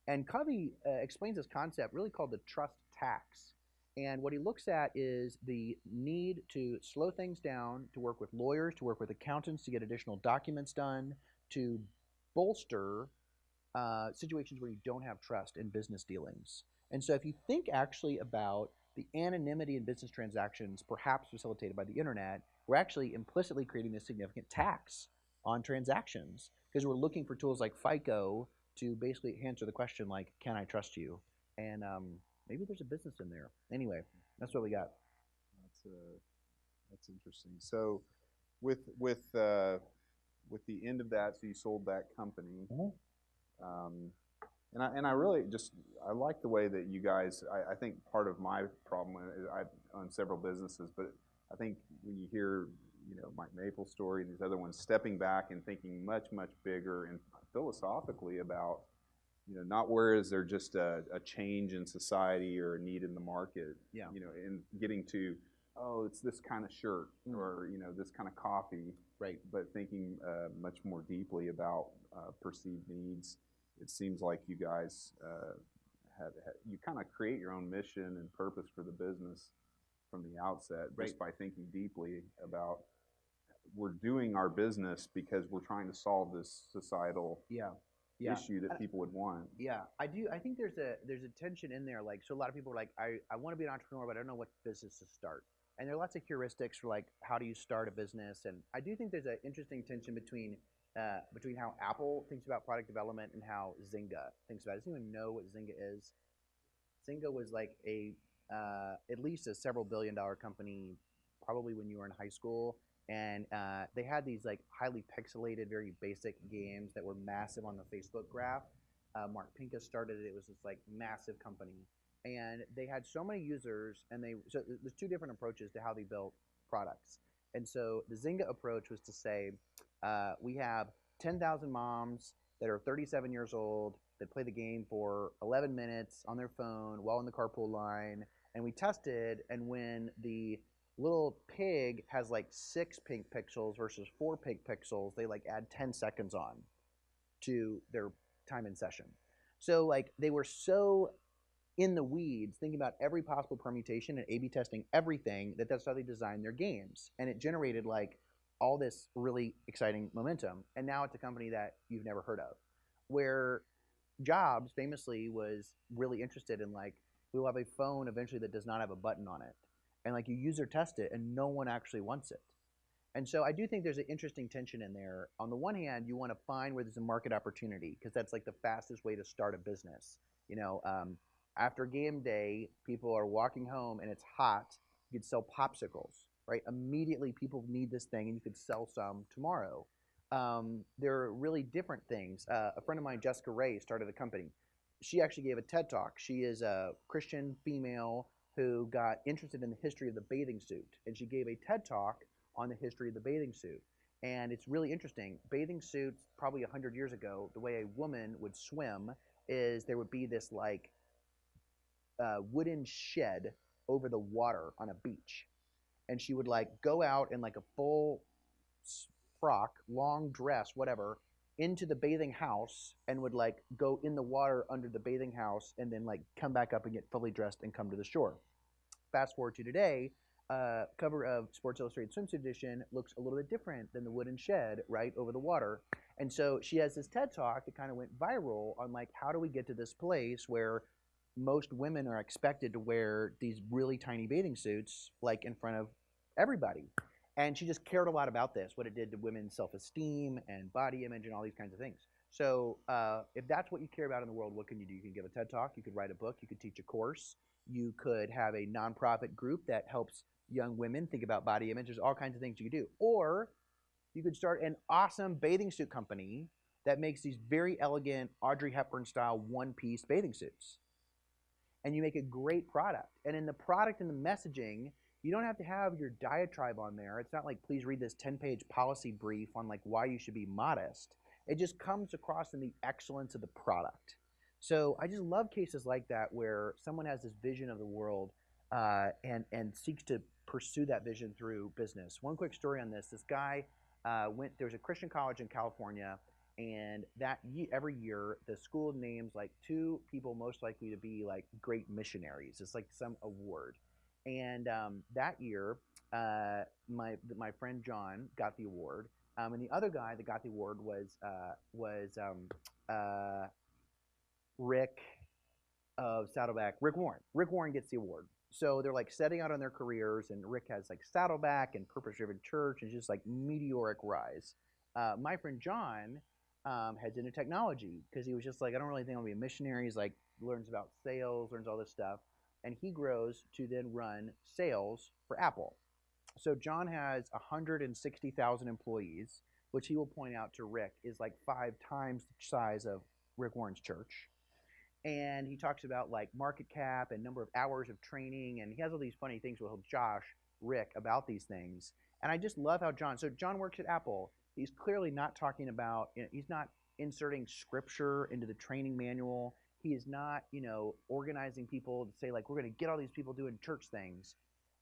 And Covey explains this concept really called the trust tax. And what he looks at is the need to slow things down, to work with lawyers, to work with accountants, to get additional documents done, to bolster situations where you don't have trust in business dealings. And so if you think actually about the anonymity in business transactions, perhaps facilitated by the internet, we're actually implicitly creating this significant tax on transactions because we're looking for tools like FICO to basically answer the question like, can I trust you? And maybe there's a business in there. Anyway, that's what we got. That's interesting. So, with the end of that, so you sold that company, and I really just I like the way that you guys. I think part of my problem is I own several businesses, but I think when you hear Mike Maple's story and these other ones, stepping back and thinking much bigger and philosophically about not where is there just a change in society or a need in the market, and getting to, oh, it's this kind of shirt or this kind of coffee, right? But thinking much more deeply about perceived needs. It seems like you guys you kind of create your own mission and purpose for the business from the outset, just by thinking deeply about we're doing our business because we're trying to solve this societal issue that people would want. Yeah, I do. I think there's a tension in there. Like, so a lot of people are like, I want to be an entrepreneur, but I don't know what business to start. And there are lots of heuristics for like, how do you start a business? And I do think there's an interesting tension between how Apple thinks about product development and how Zynga thinks about it. Does anyone know what Zynga is? Zynga was like at least a several billion-dollar company, probably when you were in high school. And they had these like highly pixelated, very basic games that were massive on the Facebook graph. Mark Pincus started it. It was this like massive company, and they had so many users. And so there's two different approaches to how they built products. And so the Zynga approach was to say, we have 10,000 moms that are 37 years old that play the game for 11 minutes on their phone while in the carpool line, and we tested. And when the little pig has like 6 pink pixels versus 4 pink pixels, they like add 10 seconds on to their time in session. So like they were so in the weeds thinking about every possible permutation and A/B testing everything that's how they designed their games. And it generated like all this really exciting momentum. And now it's a company that you've never heard of, where Jobs famously was really interested in like, we will have a phone eventually that does not have a button on it. And like you user test it and no one actually wants it. And so I do think there's an interesting tension in there. On the one hand, you want to find where there's a market opportunity because that's like the fastest way to start a business. After game day, people are walking home and it's hot. You could sell popsicles, right? Immediately people need this thing and you could sell some tomorrow. There are really different things. A friend of mine, Jessica Ray, started a company. She actually gave a TED Talk. She is a Christian female who got interested in the history of the bathing suit. And she gave a TED Talk on the history of the bathing suit. And it's really interesting. Bathing suits, probably 100 years ago, the way a woman would swim is there would be this like wooden shed over the water on a beach. And she would like go out in like a full frock, long dress, whatever, into the bathing house and would like go in the water under the bathing house and then like come back up and get fully dressed and come to the shore. Fast forward to today, cover of Sports Illustrated Swimsuit Edition looks a little bit different than the wooden shed right over the water. And so she has this TED Talk that kind of went viral on like, how do we get to this place where most women are expected to wear these really tiny bathing suits like in front of everybody. And she just cared a lot about this, what it did to women's self-esteem and body image and all these kinds of things. So if that's what you care about in the world, what can you do? You can give a TED Talk, you could write a book, you could teach a course, you could have a nonprofit group that helps young women think about body image. There's all kinds of things you could do. Or you could start an awesome bathing suit company that makes these very elegant Audrey Hepburn style one-piece bathing suits. And you make a great product. And in the product and the messaging, you don't have to have your diatribe on there. It's not like, please read this 10-page policy brief on like why you should be modest. It just comes across in the excellence of the product. So I just love cases like that where someone has this vision of the world and seeks to pursue that vision through business. One quick story on this. This guy there was a Christian college in California, and every year the school names like 2 people most likely to be like great missionaries. It's like some award. And that year, my friend John got the award, and the other guy that got the award was Rick of Saddleback. Rick Warren. Rick Warren gets the award. So they're like setting out on their careers, and Rick has like Saddleback and Purpose Driven Church, and just like meteoric rise. My friend John heads into technology because he was just like, I don't really think I'll be a missionary. He's like, learns about sales, learns all this stuff. And he grows to then run sales for Apple. So John has 160,000 employees, which he will point out to Rick is like 5 times the size of Rick Warren's church. And he talks about like market cap and number of hours of training, and he has all these funny things with Josh Rick about these things. And I just love how John works at Apple. He's clearly not talking about, he's not inserting scripture into the training manual. He is not, organizing people to say like we're going to get all these people doing church things.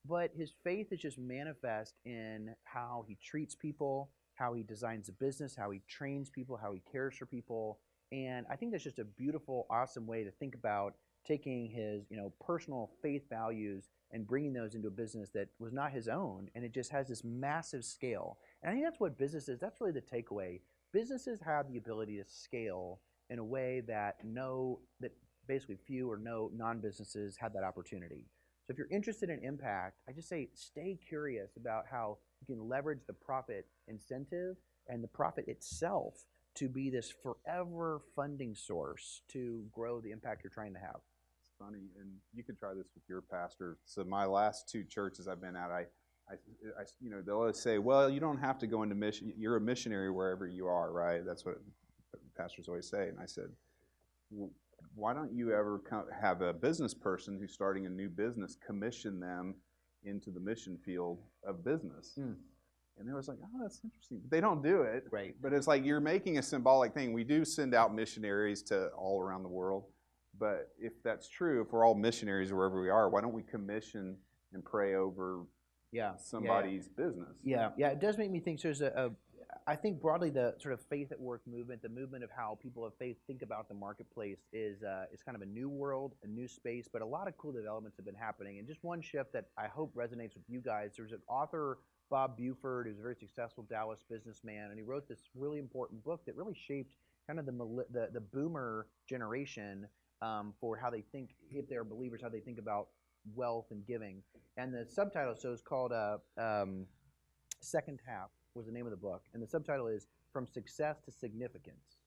But his faith is just manifest in how he treats people, how he designs a business, how he trains people, how he cares for people. And I think that's just a beautiful, awesome way to think about taking his, personal faith values and bringing those into a business that was not his own, and it just has this massive scale. And I think that's what business is. That's really the takeaway. Businesses have the ability to scale in a way that basically few or no non-businesses have that opportunity. So if you're interested in impact, I just say stay curious about how you can leverage the profit incentive and the profit itself to be this forever funding source to grow the impact you're trying to have. It's funny, and you could try this with your pastor. So my last 2 churches I've been at, they'll always say, well, you don't have to go into mission. You're a missionary wherever you are, right? That's what pastors always say. And I said, well, why don't you ever have a business person who's starting a new business commission them into the mission field of business? And they was like, oh, that's interesting. But they don't do it. Right. But it's like you're making a symbolic thing. We do send out missionaries to all around the world. But if that's true, if we're all missionaries wherever we are, why don't we commission and pray over somebody's business? Yeah, it does make me think there's I think broadly the sort of faith at work movement, the movement of how people of faith think about the marketplace is kind of a new world, a new space, but a lot of cool developments have been happening. And just one shift that I hope resonates with you guys, there's an author, Bob Buford, who's a very successful Dallas businessman, and he wrote this really important book that really shaped kind of the boomer generation for how they think, if they're believers, how they think about wealth and giving. And the subtitle, so it's called Second Half was the name of the book, and the subtitle is From Success to Significance.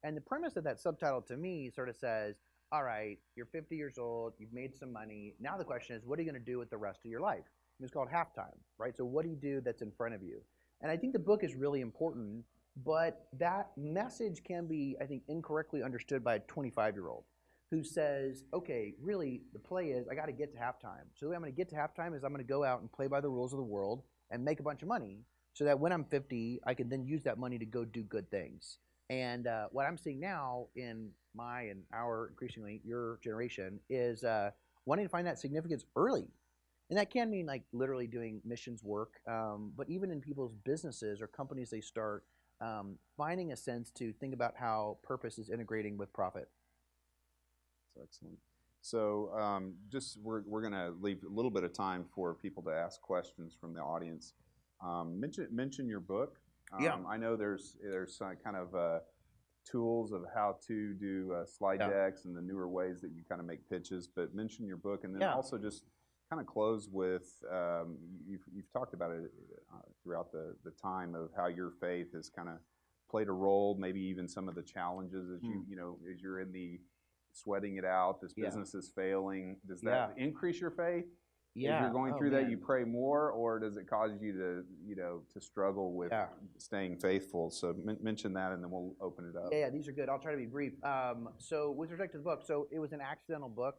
And the premise of that subtitle to me sort of says, all right, you're 50 years old, you've made some money, now the question is, what are you going to do with the rest of your life? And it's called Halftime, right? So what do you do that's in front of you? And I think the book is really important, but that message can be, I think, incorrectly understood by a 25-year-old who says, okay, really, the play is I got to get to halftime. So the way I'm going to get to halftime is I'm going to go out and play by the rules of the world and make a bunch of money so that when I'm 50, I can then use that money to go do good things. And what I'm seeing now in my and our, increasingly your generation, is wanting to find that significance early. And that can mean like literally doing missions work, but even in people's businesses or companies they start, finding a sense to think about how purpose is integrating with profit. That's excellent. So we're going to leave a little bit of time for people to ask questions from the audience. Mention your book. I know there's kind of tools of how to do slide decks and the newer ways that you kind of make pitches, but mention your book, and then also just kind of close with you've talked about it throughout the time of how your faith has kind of played a role, maybe even some of the challenges as as you're in the sweating it out, this business is failing. Does that increase your faith? Yeah. As you're going through that, you pray more, or does it cause you to struggle with staying faithful? So mention that, and then we'll open it up. Yeah, these are good. I'll try to be brief. So with respect to the book, so it was an accidental book.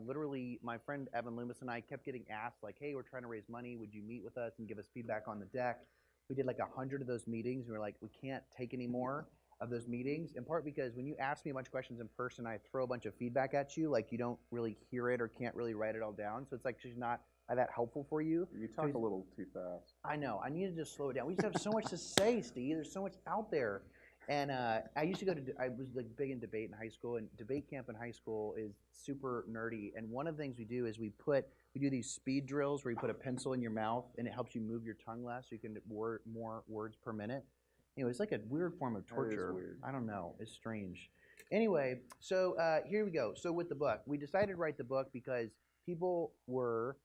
Literally, my friend Evan Loomis and I kept getting asked, like, hey, we're trying to raise money. Would you meet with us and give us feedback on the deck? We did like 100 of those meetings. We were like, we can't take any more of those meetings, in part because when you ask me a bunch of questions in person, I throw a bunch of feedback at you, like you don't really hear it or can't really write it all down. So it's like just not that helpful for you. You talk a little too fast. I know. I need to just slow it down. We just have so much to say, Steve. There's so much out there. And I used to I was like big in debate in high school, and debate camp in high school is super nerdy. And one of the things we do is we do these speed drills where you put a pencil in your mouth and it helps you move your tongue less, so you can more words per minute. Anyway, it's like a weird form of torture. That is weird. I don't know. It's strange. Anyway, so here we go. So with the book, we decided to write the book because people were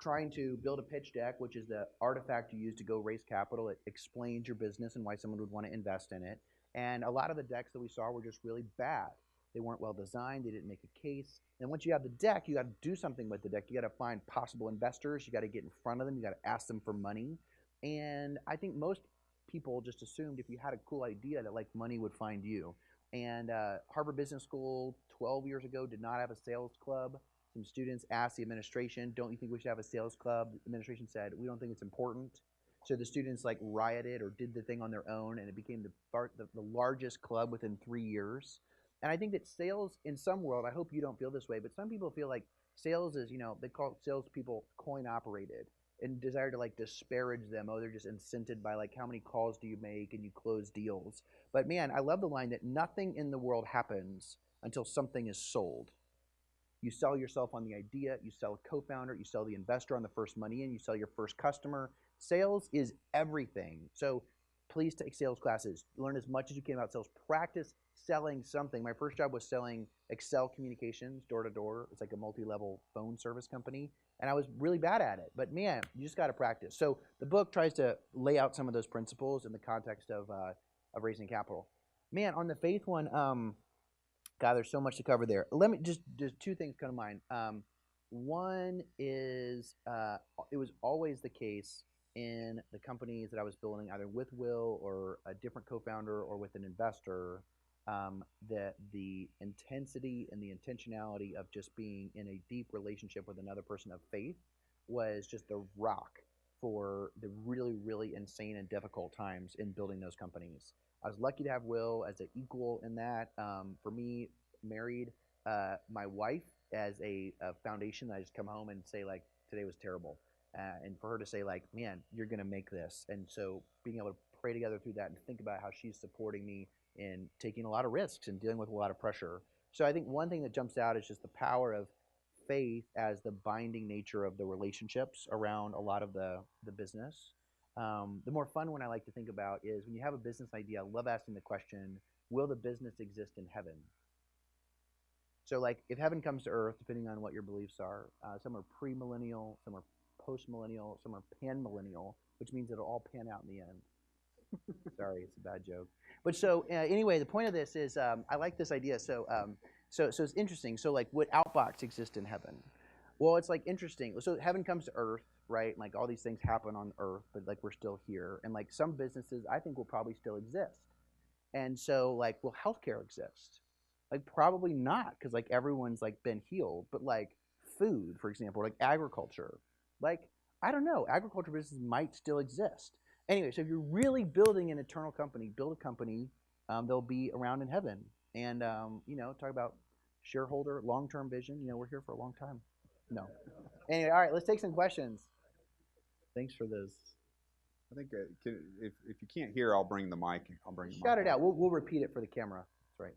trying to build a pitch deck, which is the artifact you use to go raise capital. It explains your business and why someone would want to invest in it. And a lot of the decks that we saw were just really bad. They weren't well designed. They didn't make a case. And once you have the deck, you got to do something with the deck. You got to find possible investors. You got to get in front of them. You got to ask them for money. And I think most people just assumed if you had a cool idea that like money would find you. And Harvard Business School 12 years ago did not have a sales club. Some students asked the administration, don't you think we should have a sales club? The administration said, we don't think it's important. So the students like rioted or did the thing on their own, and it became the largest club within 3 years. And I think that sales in some world, I hope you don't feel this way, but some people feel like sales is, they call salespeople coin operated and desire to like disparage them. Oh, they're just incented by like how many calls do you make and you close deals. But man, I love the line that nothing in the world happens until something is sold. You sell yourself on the idea, you sell a co-founder, you sell the investor on the first money in, you sell your first customer. Sales is everything. So please take sales classes. Learn as much as you can about sales. Practice selling something. My first job was selling Excel communications door to door. It's like a multi-level phone service company. And I was really bad at it. But man, you just got to practice. So the book tries to lay out some of those principles in the context of raising capital. Man, on the faith one, God, there's so much to cover there. Let me just two things come to mind. One is it was always the case in the companies that I was building, either with Will or a different co-founder or with an investor, that the intensity and the intentionality of just being in a deep relationship with another person of faith was just the rock for the really, really insane and difficult times in building those companies. I was lucky to have Will as an equal in that. For me, married my wife as a foundation. I just come home and say like, today was terrible. And for her to say like, man, you're going to make this. And so being able to pray together through that and think about how she's supporting me in taking a lot of risks and dealing with a lot of pressure. So I think one thing that jumps out is just the power of faith as the binding nature of the relationships around a lot of the business. The more fun one I like to think about is when you have a business idea, I love asking the question, will the business exist in heaven? So like if heaven comes to earth, depending on what your beliefs are, some are premillennial, some are post-millennial, some are pan-millennial, which means it'll all pan out in the end. Sorry, it's a bad joke. But so anyway, the point of this is I like this idea. So it's interesting. So like would Outbox exist in heaven? Well, it's like interesting. So heaven comes to earth, right? Like all these things happen on earth, but like we're still here. And like some businesses I think will probably still exist. And so like will healthcare exist? Like probably not, because like everyone's like been healed. But like food, for example, or like agriculture, like I don't know, agriculture businesses might still exist. Anyway, so if you're really building an eternal company, build a company they'll be around in heaven. And talk about shareholder long-term vision. We're here for a long time. No. Anyway, all right, let's take some questions. Thanks for this. I think if you can't hear, I'll bring the mic. Shout it out. We'll repeat it for the camera. That's right.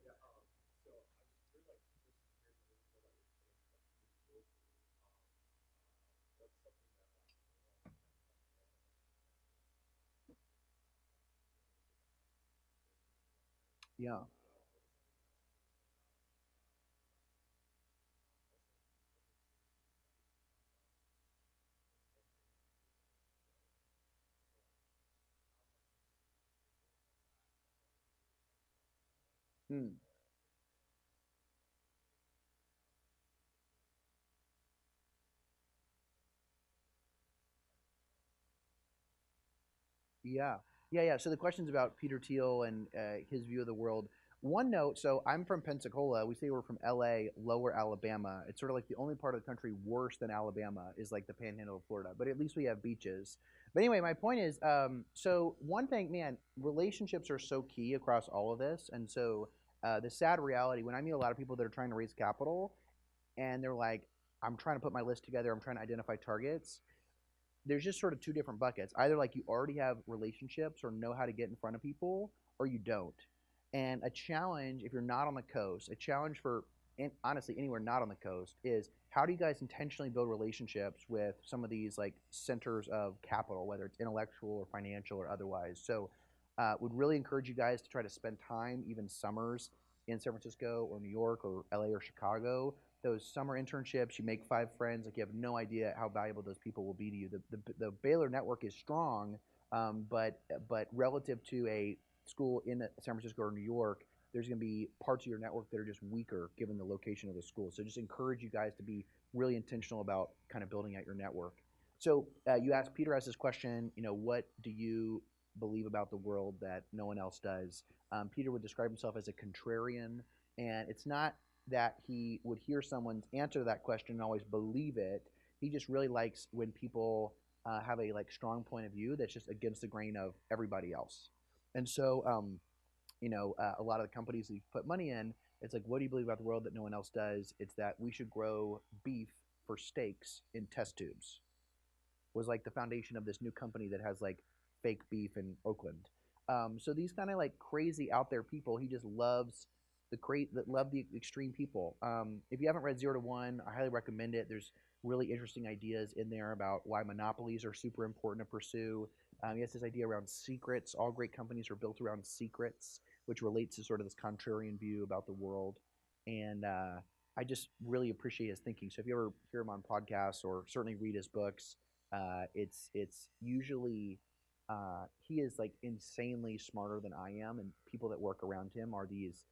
Yeah. Hmm. Yeah. Yeah. So the question's about Peter Thiel and his view of the world. One note, so I'm from Pensacola. We say we're from LA, Lower Alabama. It's sort of like the only part of the country worse than Alabama is like the panhandle of Florida, but at least we have beaches. But anyway, my point is, so one thing, man, relationships are so key across all of this. And so the sad reality, when I meet a lot of people that are trying to raise capital and they're like, I'm trying to put my list together, I'm trying to identify targets, there's just sort of two different buckets. Either like you already have relationships or know how to get in front of people, or you don't. And a challenge, if you're not on the coast, a challenge for, and honestly, anywhere not on the coast, is how do you guys intentionally build relationships with some of these like centers of capital, whether it's intellectual or financial or otherwise. So would really encourage you guys to try to spend time, even summers, in San Francisco or New York or LA or Chicago those summer internships, you make 5 friends, like you have no idea how valuable those people will be to you. The Baylor network is strong, but relative to a school in San Francisco or New York, there's going to be parts of your network that are just weaker given the location of the school. So just encourage you guys to be really intentional about kind of building out your network. So Peter asked this question, what do you believe about the world that no one else does? Peter would describe himself as a contrarian, and it's not that he would hear someone's answer to that question and always believe it. He just really likes when people have a strong point of view that's just against the grain of everybody else. And so, a lot of the companies that you put money in, it's like, what do you believe about the world that no one else does? It's that we should grow beef for steaks in test tubes. Was like the foundation of this new company that has like fake beef in Oakland. So these kind of like crazy out there people, he just loves the extreme people. If you haven't read 0 to 1, I highly recommend it. There's really interesting ideas in there about why monopolies are super important to pursue. He has this idea around secrets. All great companies are built around secrets, which relates to sort of this contrarian view about the world. And I just really appreciate his thinking. So if you ever hear him on podcasts or certainly read his books, it's usually he is like insanely smarter than I am, and people that work around him are these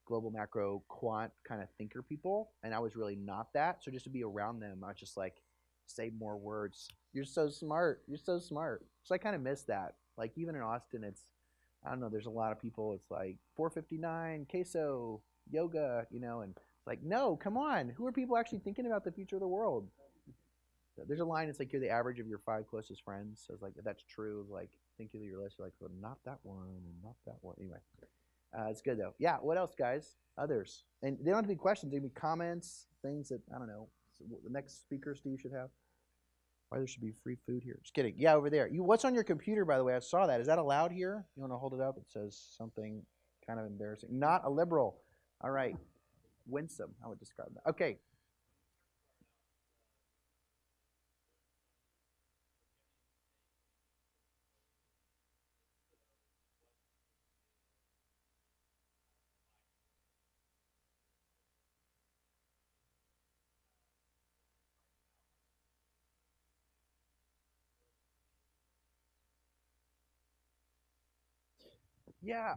global macro quant kind of thinker people, and I was really not that. So just to be around them, I was just like, say more words. You're so smart. You're so smart. So I kind of miss that. Like even in Austin, I don't know, there's a lot of people, it's like 459, queso, yoga, and it's like, no, come on. Who are people actually thinking about the future of the world? There's a line, it's like you're the average of your 5 closest friends. So it's like, if that's true, like think of your list, you're like, well, not that one and not that one. Anyway, it's good though. Yeah, what else, guys? Others. And they don't have to be questions, they can be comments, things that, I don't know, the next speaker Steve should have. Why there should be free food here. Just kidding. Yeah, over there. What's on your computer, by the way? I saw that. Is that allowed here? You want to hold it up? It says something kind of embarrassing. Not a liberal. All right. Winsome, I would describe that. Okay. Yeah,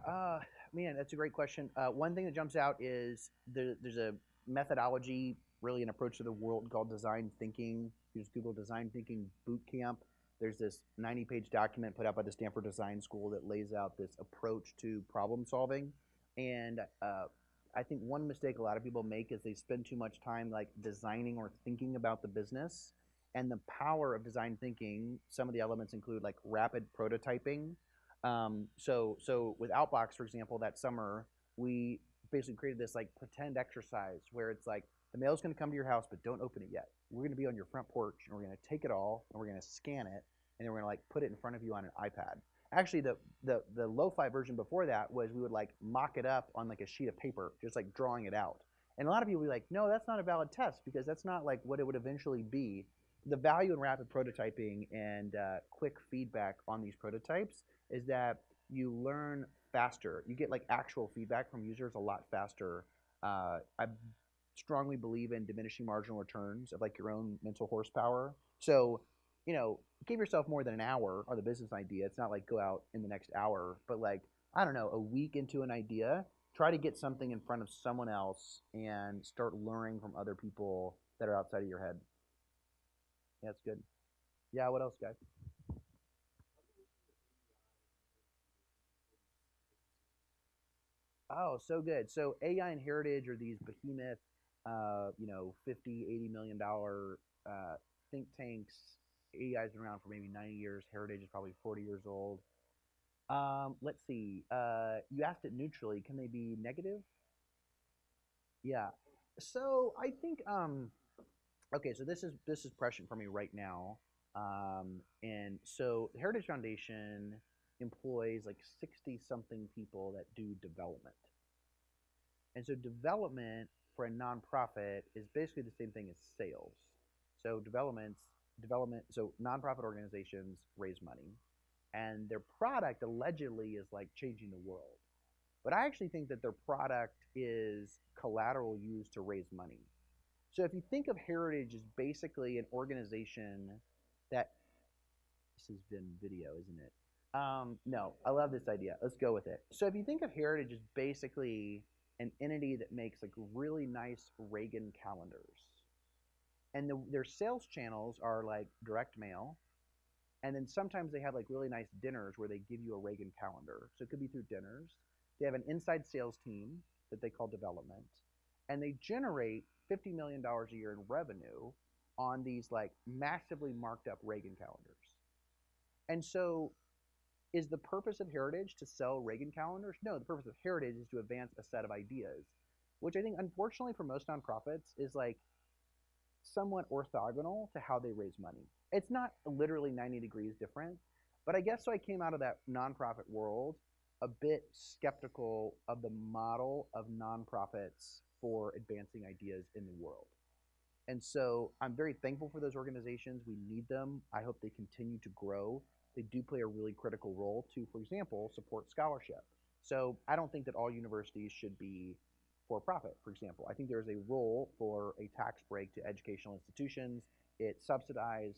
man, that's a great question. One thing that jumps out is there's a methodology, really an approach to the world called design thinking. You just Google design thinking boot camp. There's this 90-page document put out by the Stanford Design School that lays out this approach to problem solving. And I think one mistake a lot of people make is they spend too much time like designing or thinking about the business. And the power of design thinking, some of the elements include like rapid prototyping. So with Outbox, for example, that summer, we basically created this like pretend exercise where it's like the mail's going to come to your house, but don't open it yet. We're going to be on your front porch, and we're going to take it all, and we're going to scan it, and then we're going to like put it in front of you on an iPad. Actually, the lo-fi version before that was we would like mock it up on like a sheet of paper, just like drawing it out. And a lot of people would be like, no, that's not a valid test because that's not like what it would eventually be. The value in rapid prototyping and quick feedback on these prototypes is that you learn faster. You get like actual feedback from users a lot faster. I strongly believe in diminishing marginal returns of like your own mental horsepower. So, give yourself more than an hour on the business idea. It's not like go out in the next hour, but like, I don't know, a week into an idea, try to get something in front of someone else and start learning from other people that are outside of your head. Yeah, that's good. Yeah, what else, guys? Oh, so good. So AI and Heritage are these behemoth, 50, $80 million think tanks. AI's been around for maybe 90 years. Heritage is probably 40 years old. Let's see. You asked it neutrally. Can they be negative? Yeah. So I think okay, so this is prescient for me right now. And so the Heritage Foundation employs like 60 something people that do development. And so development for a nonprofit is basically the same thing as sales. So development, so nonprofit organizations raise money, and their product allegedly is like changing the world. But I actually think that their product is collateral used to raise money. So if you think of heritage as basically an organization that, this has been video, isn't it? No, I love this idea. Let's go with it. So if you think of heritage as basically an entity that makes like really nice Reagan calendars, and their sales channels are like direct mail, and then sometimes they have like really nice dinners where they give you a Reagan calendar. So it could be through dinners. They have an inside sales team that they call development, and they generate $50 million a year in revenue on these like massively marked up Reagan calendars. And so is the purpose of Heritage to sell Reagan calendars? No, the purpose of Heritage is to advance a set of ideas, which I think unfortunately for most nonprofits is like somewhat orthogonal to how they raise money. It's not literally 90 degrees different, but I guess so I came out of that nonprofit world a bit skeptical of the model of nonprofits for advancing ideas in the world. And so I'm very thankful for those organizations. We need them. I hope they continue to grow. They do play a really critical role to, for example, support scholarship. So I don't think that all universities should be for profit, for example. I think there is a role for a tax break to educational institutions. It subsidizes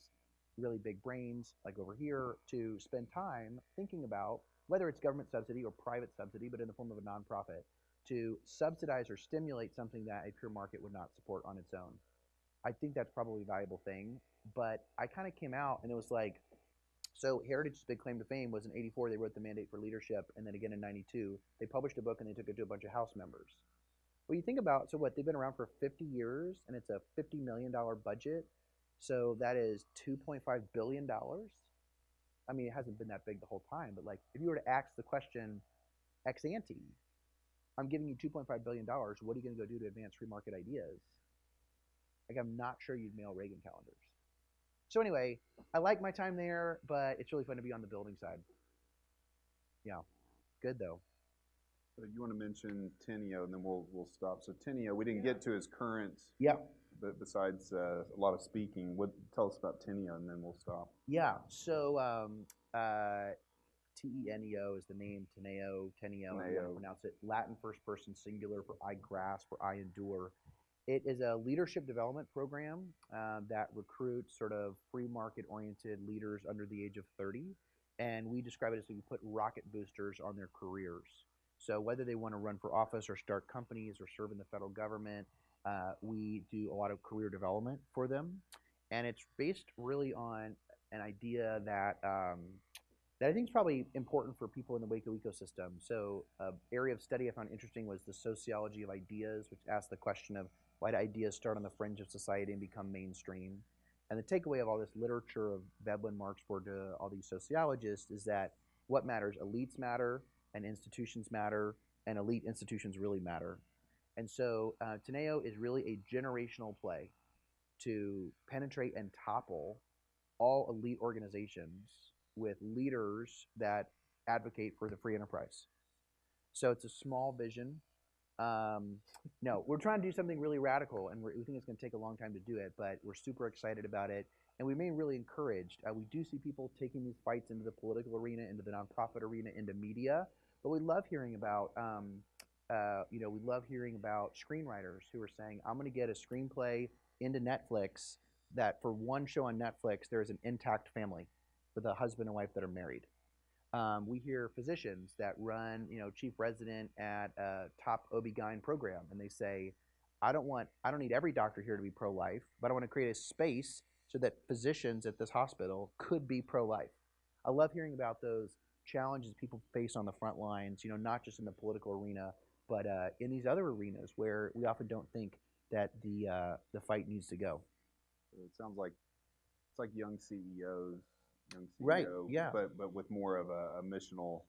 really big brains, like over here, to spend time thinking about whether it's government subsidy or private subsidy, but in the form of a nonprofit, to subsidize or stimulate something that a pure market would not support on its own. I think that's probably a valuable thing, but I kind of came out and it was like, so Heritage's big claim to fame was in '84, they wrote the Mandate for Leadership, and then again in '92, they published a book and they took it to a bunch of House members. Well, you think about, so what, they've been around for 50 years and it's a $50 million budget. So that is $2.5 billion. I mean, it hasn't been that big the whole time, but like if you were to ask the question ex ante, I'm giving you $2.5 billion, what are you going to go do to advance free market ideas? Like, I'm not sure you'd mail Reagan calendars. So anyway, I like my time there, but it's really fun to be on the building side. Yeah, good though. So you want to mention Teneo, and then we'll stop. So Teneo, we didn't get to his current. Yeah. But besides a lot of speaking, tell us about Teneo, and then we'll stop. Yeah. So Teneo is the name. Teneo, if you want to pronounce it. Latin first person singular for I grasp or I endure. It is a leadership development program that recruits sort of free market oriented leaders under the age of 30. And we describe it as we put rocket boosters on their careers. So whether they want to run for office or start companies or serve in the federal government, we do a lot of career development for them. And it's based really on an idea that that I think is probably important for people in the Waco ecosystem. So an area of study I found interesting was the Sociology of Ideas, which asked the question of why do ideas start on the fringe of society and become mainstream? And the takeaway of all this literature of Veblen, Marxborg, all these sociologists is that what matters? Elites matter, and institutions matter, and elite institutions really matter. And so Teneo is really a generational play to penetrate and topple all elite organizations with leaders that advocate for the free enterprise. So it's a small vision. No, we're trying to do something really radical, and we think it's going to take a long time to do it, but we're super excited about it, and we remain really encouraged. We do see people taking these fights into the political arena, into the nonprofit arena, into media, but we love hearing about, we love hearing about screenwriters who are saying, I'm going to get a screenplay into Netflix that for one show on Netflix, there is an intact family with a husband and wife that are married. We hear physicians that run, chief resident at a top OB-GYN program, and they say, I don't need every doctor here to be pro-life, but I want to create a space so that physicians at this hospital could be pro-life. I love hearing about those challenges people face on the front lines, not just in the political arena, but in these other arenas where we often don't think that the fight needs to go. It sounds like it's like young CEOs. Right. Yeah. But with more of a missional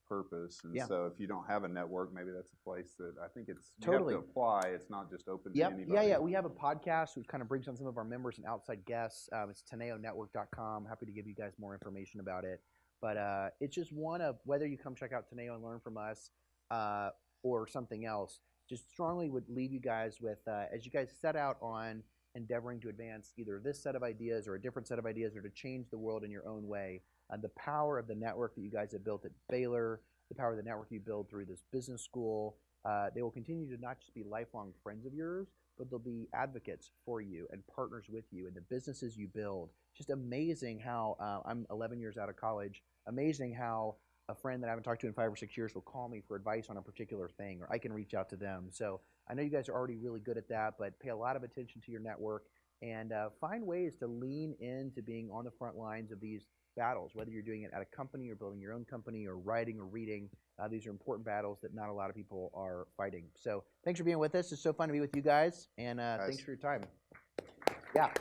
purpose, and yeah. So if you don't have a network, maybe that's a place that I think it's totally you have to apply. It's not just open to yep. anybody. Yeah. We have a podcast which kind of brings on some of our members and outside guests. It's TeneoNetwork.com. Happy to give you guys more information about it. But it's just one of whether you come check out Teneo and learn from us or something else. Just strongly would leave you guys with as you guys set out on endeavoring to advance either this set of ideas or a different set of ideas or to change the world in your own way. The power of the network that you guys have built at Baylor, the power of the network you build through this business school, they will continue to not just be lifelong friends of yours, but they'll be advocates for you and partners with you in the businesses you build. Just amazing how I'm 11 years out of college. Amazing how a friend that I haven't talked to in 5 or 6 years will call me for advice on a particular thing, or I can reach out to them. So I know you guys are already really good at that, but pay a lot of attention to your network and find ways to lean into being on the front lines of these battles, whether you're doing it at a company or building your own company or writing or reading. These are important battles that not a lot of people are fighting. So thanks for being with us. It's so fun to be with you guys, and thanks for your time. Yeah.